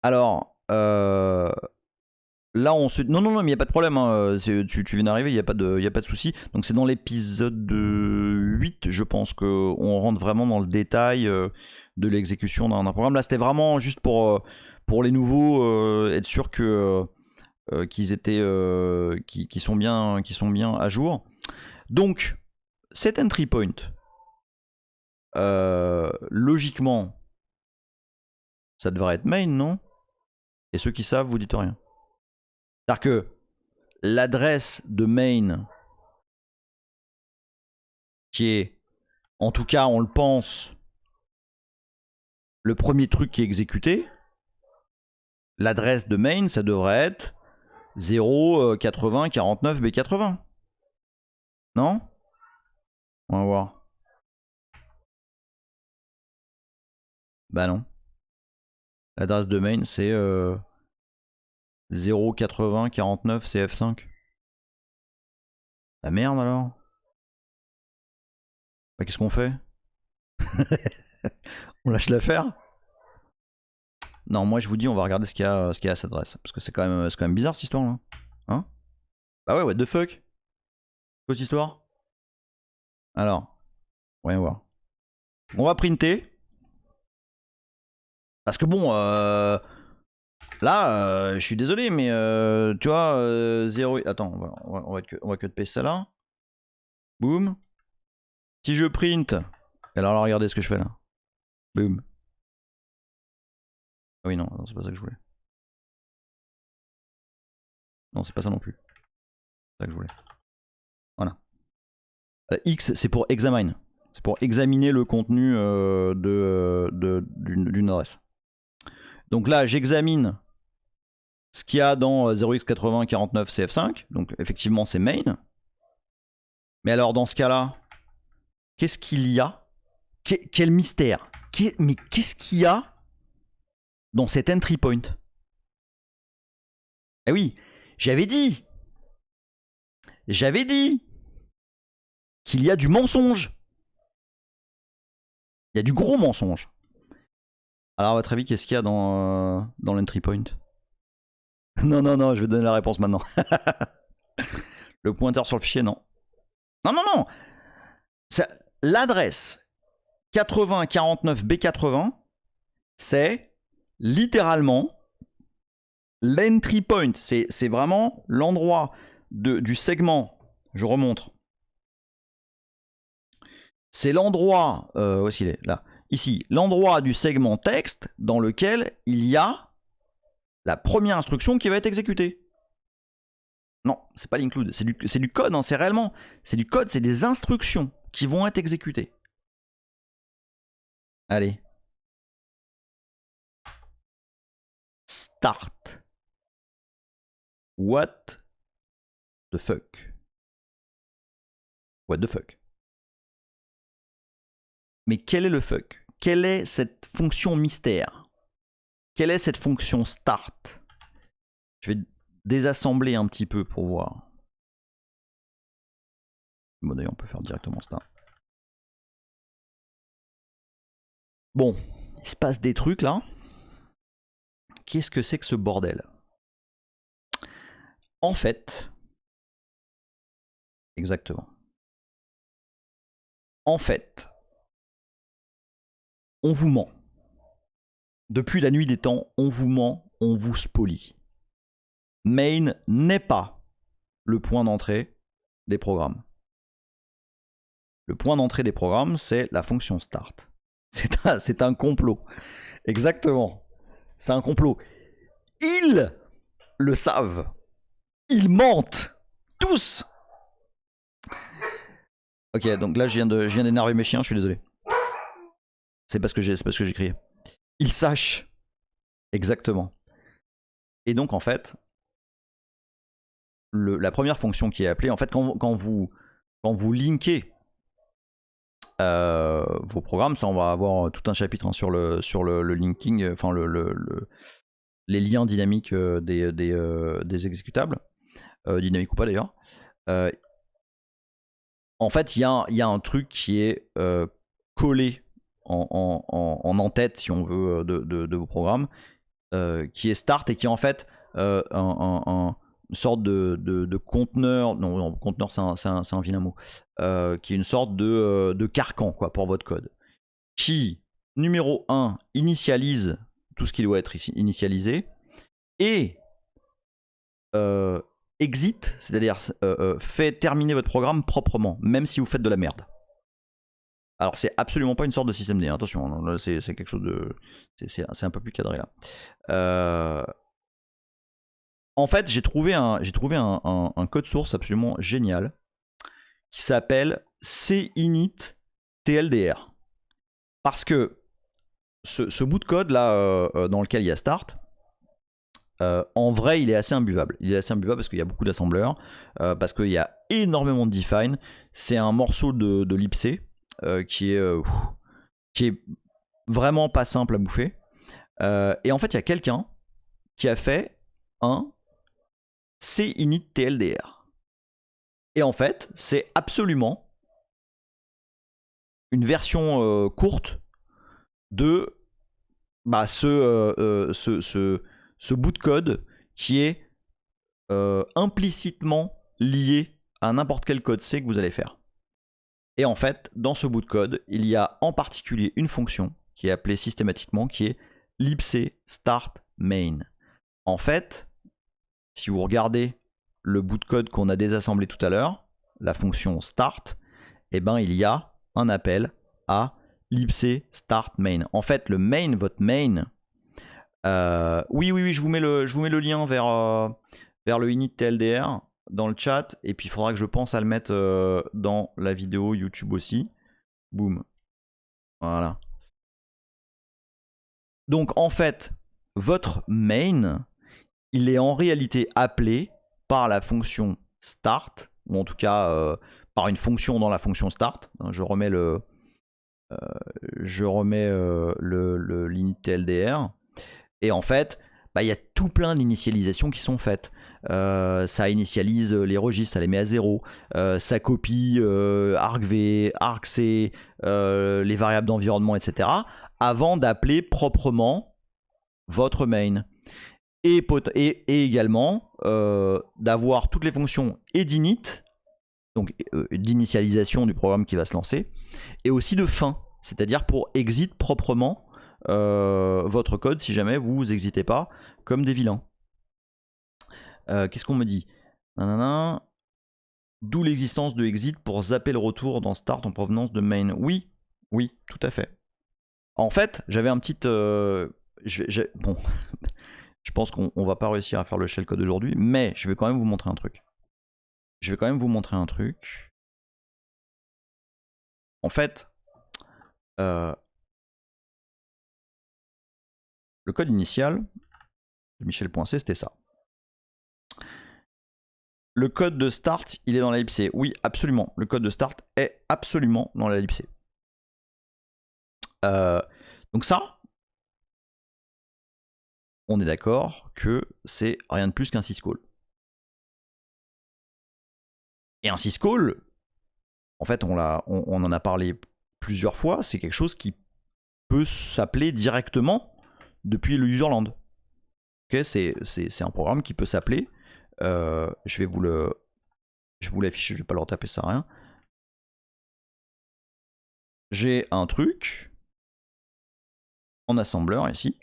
Alors, là on se... Non, mais il n'y a pas de problème. Hein. Tu viens d'arriver, il n'y a pas de souci. Donc c'est dans l'épisode 8, je pense, qu'on rentre vraiment dans le détail de l'exécution d'un programme. Là, c'était vraiment juste pour les nouveaux, être sûr que... qu'ils sont bien à jour. Donc, cet entry point, logiquement, ça devrait être main, non? Et ceux qui savent, vous dites rien. C'est-à-dire que l'adresse de main, qui est, en tout cas, on le pense, le premier truc qui est exécuté, l'adresse de main, ça devrait être 08049 B80. Non? On va voir. Bah non. L'adresse de main, c'est 08049 CF5. La merde alors. Bah, qu'est-ce qu'on fait? On lâche l'affaire? Non, moi je vous dis, on va regarder ce qu'il y a à cette adresse. Parce que c'est quand même bizarre cette histoire là. Hein? Bah ouais, what the fuck? Quoi cette histoire? Alors, voyons voir. On va printer. Parce que bon, là, je suis désolé, mais tu vois, 0. Attends, on va cut paste ça là. Boum. Si je print. Alors là, regardez ce que je fais là. Boum. Ah oui, non, c'est pas ça que je voulais. Non, c'est pas ça non plus. C'est ça que je voulais. Voilà. X, c'est pour examine. C'est pour examiner le contenu d'une adresse. Donc là, j'examine ce qu'il y a dans 0x8049cf5. Donc effectivement, c'est main. Mais alors, dans ce cas-là, qu'est-ce qu'il y a? Quel mystère? Mais qu'est-ce qu'il y a dans cet entry point? Eh oui, j'avais dit qu'il y a du mensonge. Il y a du gros mensonge. Alors, à votre avis, qu'est-ce qu'il y a dans l'entry point? Non, je vais donner la réponse maintenant. Le pointeur sur le fichier, non. Non. L'adresse 8049B80, c'est littéralement l'entry point. C'est vraiment l'endroit du segment. Je remonte. C'est l'endroit, où est-ce qu'il est? Là. Ici, l'endroit du segment texte dans lequel il y a la première instruction qui va être exécutée. Non, c'est pas l'include, c'est du code, hein, c'est réellement, c'est du code, c'est des instructions qui vont être exécutées. Allez. Start. What the fuck? What the fuck? Mais quel est le fuck? Quelle est cette fonction mystère? Quelle est cette fonction start? Je vais désassembler un petit peu pour voir. Bon, d'ailleurs, on peut faire directement ça. Bon, il se passe des trucs là. Qu'est-ce que c'est que ce bordel? En fait, exactement. En fait, on vous ment. Depuis la nuit des temps, on vous ment, on vous spolie. Main n'est pas le point d'entrée des programmes. Le point d'entrée des programmes, c'est la fonction start. C'est un complot. Exactement. C'est un complot. Ils le savent. Ils mentent. Tous. Ok, donc là, je viens d'énerver mes chiens, je suis désolé. C'est parce que j'ai crié. Ils sachent. Exactement. Et donc, en fait, la première fonction qui est appelée, en fait, quand vous linkez vos programmes, ça, on va avoir tout un chapitre, hein, sur le linking, enfin les liens dynamiques des exécutables, dynamiques ou pas d'ailleurs. En fait, il y a un truc qui est collé en en-tête, si on veut, de vos programmes, qui est start et qui est en fait une sorte de conteneur. Non, conteneur, c'est un vilain mot. Qui est une sorte de carcan, quoi, pour votre code. Qui, numéro 1, initialise tout ce qui doit être initialisé et exit, c'est-à-dire fait terminer votre programme proprement, même si vous faites de la merde. Alors, c'est absolument pas une sorte de système D, attention, là, c'est quelque chose de. C'est un peu plus cadré là. En fait, j'ai trouvé un code source absolument génial qui s'appelle cinit TLDR. Parce que ce bout de code là, dans lequel il y a start, en vrai, il est assez imbuvable. Il est assez imbuvable parce qu'il y a beaucoup d'assembleurs, parce qu'il y a énormément de define. C'est un morceau de libc qui est vraiment pas simple à bouffer. Et en fait, il y a quelqu'un qui a fait un cinit TLDR. Et en fait, c'est absolument une version courte de ce bout de code qui est implicitement lié à n'importe quel code C que vous allez faire. Et en fait, dans ce bout de code, il y a en particulier une fonction qui est appelée systématiquement, qui est libc start main. En fait, si vous regardez le bout de code qu'on a désassemblé tout à l'heure, la fonction start, eh ben, il y a un appel à libc start main. En fait, le main, votre main, oui, je vous mets le lien vers vers le init TLDR dans le chat, et puis il faudra que je pense à le mettre dans la vidéo YouTube aussi. Boum. Voilà. Donc en fait, votre main, il est en réalité appelé par la fonction start, ou en tout cas par une fonction dans la fonction start. Je remets l'init TLDR. Et en fait, il y a tout plein d'initialisations qui sont faites. Ça initialise les registres, ça les met à 0. Ça copie argv, argc, les variables d'environnement, etc. avant d'appeler proprement votre main. Et également d'avoir toutes les fonctions et d'init, donc d'initialisation du programme qui va se lancer, et aussi de fin, c'est-à-dire pour exit proprement votre code si jamais vous exitez pas comme des vilains. Qu'est-ce qu'on me dit? D'où l'existence de exit pour zapper le retour dans start en provenance de main. Oui, oui, tout à fait. En fait, j'avais un petit... bon, je pense qu'on va pas réussir à faire le shellcode aujourd'hui, mais je vais quand même vous montrer un truc. En fait, le code initial de Michel.c, c'était ça. Le code de start, il est dans la libc. Oui, absolument. Le code de start est absolument dans la libc. Donc ça, on est d'accord que c'est rien de plus qu'un syscall. Et un syscall, en fait, on en a parlé plusieurs fois, c'est quelque chose qui peut s'appeler directement depuis le userland. Okay, c'est un programme qui peut s'appeler. Je vais vous l'afficher, je vais pas leur taper ça à rien. J'ai un truc en assembleur ici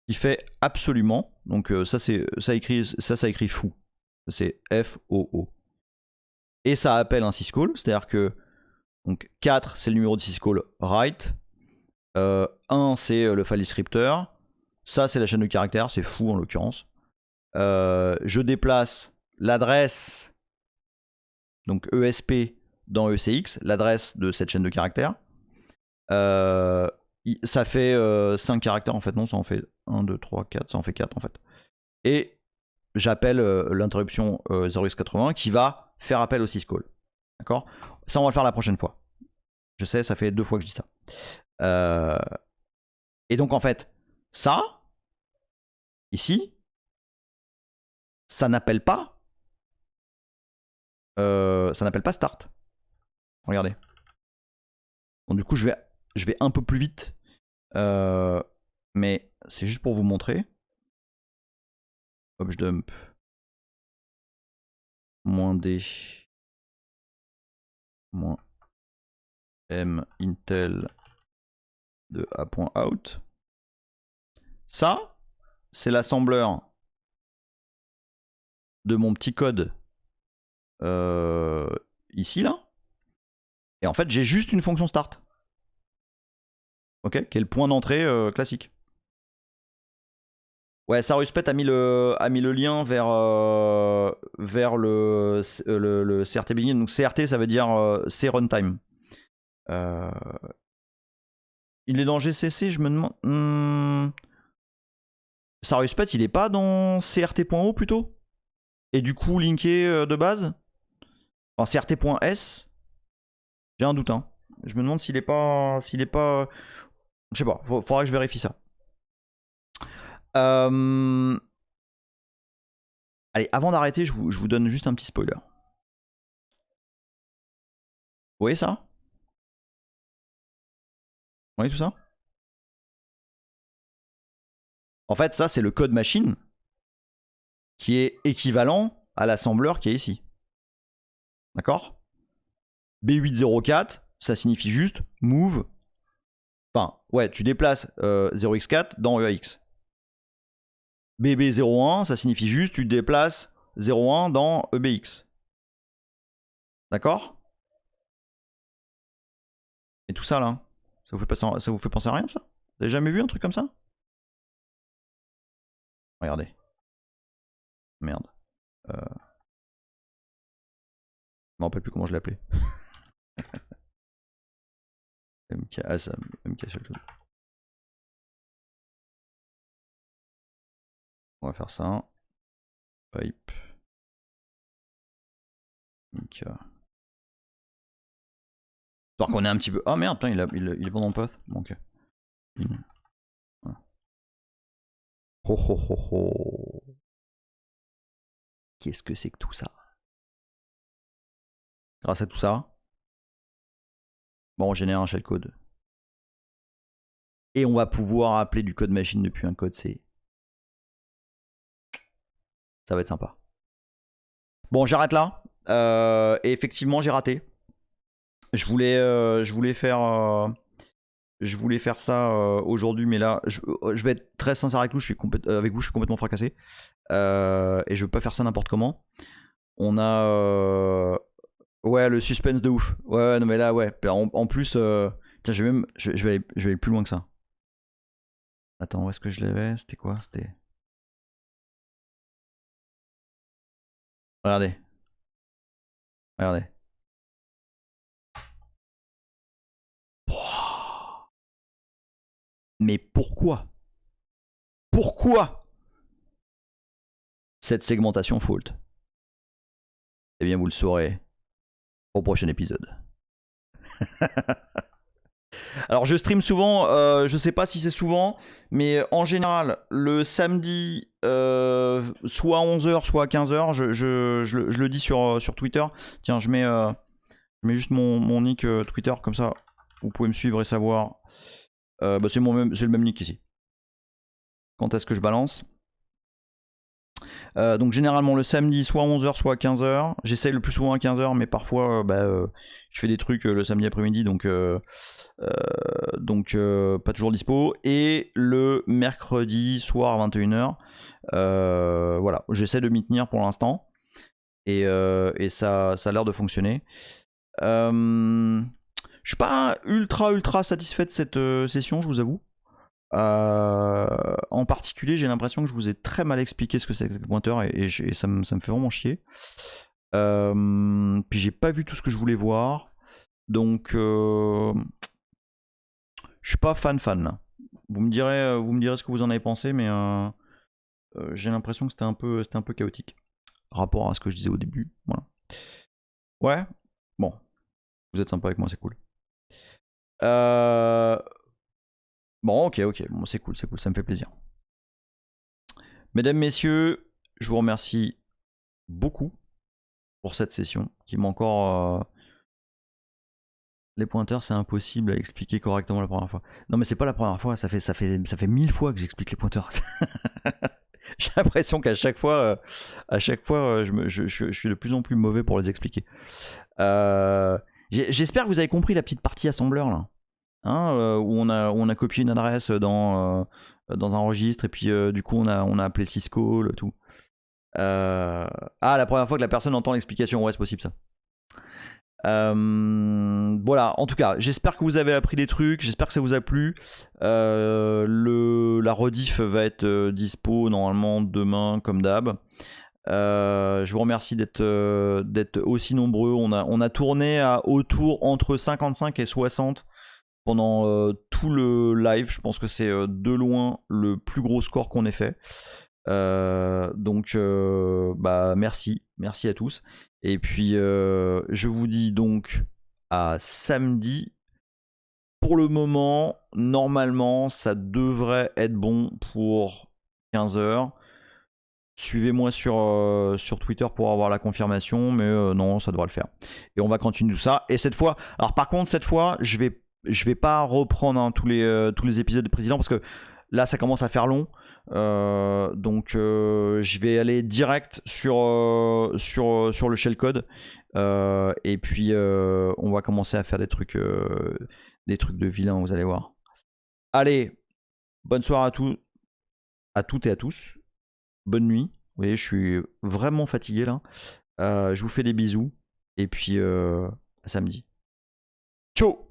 qui fait absolument, donc ça écrit fou, c'est FOO. Et ça appelle un syscall, c'est-à-dire que donc 4 c'est le numéro de syscall write, 1 c'est le file descriptor, ça c'est la chaîne de caractères, c'est fou en l'occurrence. Je déplace l'adresse, donc ESP dans ECX, l'adresse de cette chaîne de caractères. Ça fait 5 caractères en fait, non, ça en fait 1, 2, 3, 4, ça en fait 4 en fait. Et j'appelle l'interruption 0x80 qui va faire appel au syscall. D'accord? Ça, on va le faire la prochaine fois. Je sais, ça fait 2 fois que je dis ça. Et donc en fait, ça, ici, ça n'appelle pas start. Regardez. Donc du coup, je vais un peu plus vite. Mais c'est juste pour vous montrer. Hop, je dump. -d -m intel de a.out. Ça, c'est l'assembleur de mon petit code ici, là. Et en fait, j'ai juste une fonction start. Ok, qui est le point d'entrée classique. Ouais, Saruspet a mis le lien vers le CRT begin. Donc CRT, ça veut dire C runtime. Il est dans GCC, je me demande. Saruspet, il est pas dans CRT.o plutôt? Et du coup, linké de base? Enfin, CRT.s? J'ai un doute, hein. Je me demande s'il est pas. Je sais pas, faudra que je vérifie ça. Allez, avant d'arrêter, je vous donne juste un petit spoiler. Vous voyez ça? Vous voyez tout ça? En fait, ça, c'est le code machine qui est équivalent à l'assembleur qui est ici. D'accord? B804, ça signifie juste move. Enfin, ouais, tu déplaces 0x4 dans EAX. BB01, ça signifie juste tu déplaces 01 dans EBX. D'accord? Et tout ça là, ça vous fait penser à rien ça? Vous avez jamais vu un truc comme ça? Regardez. Merde. Je me rappelle plus comment je l'appelais. MK, ah ça, MK Shelton. On va faire ça. Pipe. MK. Histoire qu'on est un petit peu. Ah merde, putain, il est bon dans le path. Bon, ok. Voilà. Ho ho ho ho. Qu'est-ce que c'est que tout ça? Grâce à tout ça, bon, on génère un shellcode. Et on va pouvoir appeler du code machine depuis un code C. Ça va être sympa. Bon, j'arrête là. Et effectivement, j'ai raté. Je voulais faire ça aujourd'hui, mais là, je vais être très sincère avec vous. Je suis complètement fracassé. Et je veux pas faire ça n'importe comment. On a ouais, le suspense de ouf. Ouais, non mais là, ouais. En plus, tiens, je vais aller plus loin que ça. Attends, où est-ce que je l'avais? C'était quoi? C'était. Regardez. Regardez. Mais pourquoi? Pourquoi cette segmentation fault? Eh bien, vous le saurez au prochain épisode. Alors, je stream souvent, je sais pas si c'est souvent, mais en général, le samedi, soit à 11h, soit à 15h, je le dis sur Twitter. Tiens, je mets juste mon nick Twitter, comme ça, vous pouvez me suivre et savoir. Bah, c'est le même nick ici. Quand est-ce que je balance? Donc généralement le samedi soit à 11h soit à 15h. J'essaye le plus souvent à 15h, mais parfois je fais des trucs le samedi après-midi, donc pas toujours dispo. Et le mercredi soir à 21h. Voilà, j'essaie de m'y tenir pour l'instant. Et ça a l'air de fonctionner. Je suis pas ultra satisfait de cette session, je vous avoue. En particulier, j'ai l'impression que je vous ai très mal expliqué ce que c'est que le pointeur et ça me fait vraiment chier. Puis j'ai pas vu tout ce que je voulais voir, donc je suis pas fan. Vous me direz ce que vous en avez pensé, mais j'ai l'impression que c'était un peu chaotique, rapport à ce que je disais au début. Voilà. Ouais, bon, vous êtes sympa avec moi, c'est cool. Bon, ok, bon, c'est cool, ça me fait plaisir. Mesdames, messieurs, je vous remercie beaucoup pour cette session qui m'a encore. Les pointeurs, c'est impossible à expliquer correctement la première fois. Non, mais c'est pas la première fois, ça fait 1000 fois que j'explique les pointeurs. J'ai l'impression qu'à chaque fois, je suis de plus en plus mauvais pour les expliquer. J'espère que vous avez compris la petite partie assembleur là. Hein, où on a copié une adresse dans un registre et puis du coup on a appelé syscall, tout. La première fois que la personne entend l'explication, ouais, c'est possible ça. Voilà, en tout cas, j'espère que vous avez appris des trucs, j'espère que ça vous a plu. La rediff va être dispo normalement demain comme d'hab. Je vous remercie d'être aussi nombreux. On a tourné à autour entre 55 et 60 pendant tout le live. Je pense que c'est de loin le plus gros score qu'on ait fait. Donc merci à tous. Et puis je vous dis donc à samedi. Pour le moment, normalement, ça devrait être bon pour 15h. Suivez-moi sur Twitter pour avoir la confirmation, mais non, ça devrait le faire. Et on va continuer tout ça. Et cette fois, alors par contre, je vais pas reprendre tous les épisodes de précédents parce que là, ça commence à faire long. Donc je vais aller direct sur le shellcode. Et puis on va commencer à faire des trucs de vilains, vous allez voir. Allez, bonne soirée à toutes et à tous. Bonne nuit. Vous voyez, je suis vraiment fatigué là. Je vous fais des bisous. Et puis à samedi. Ciao!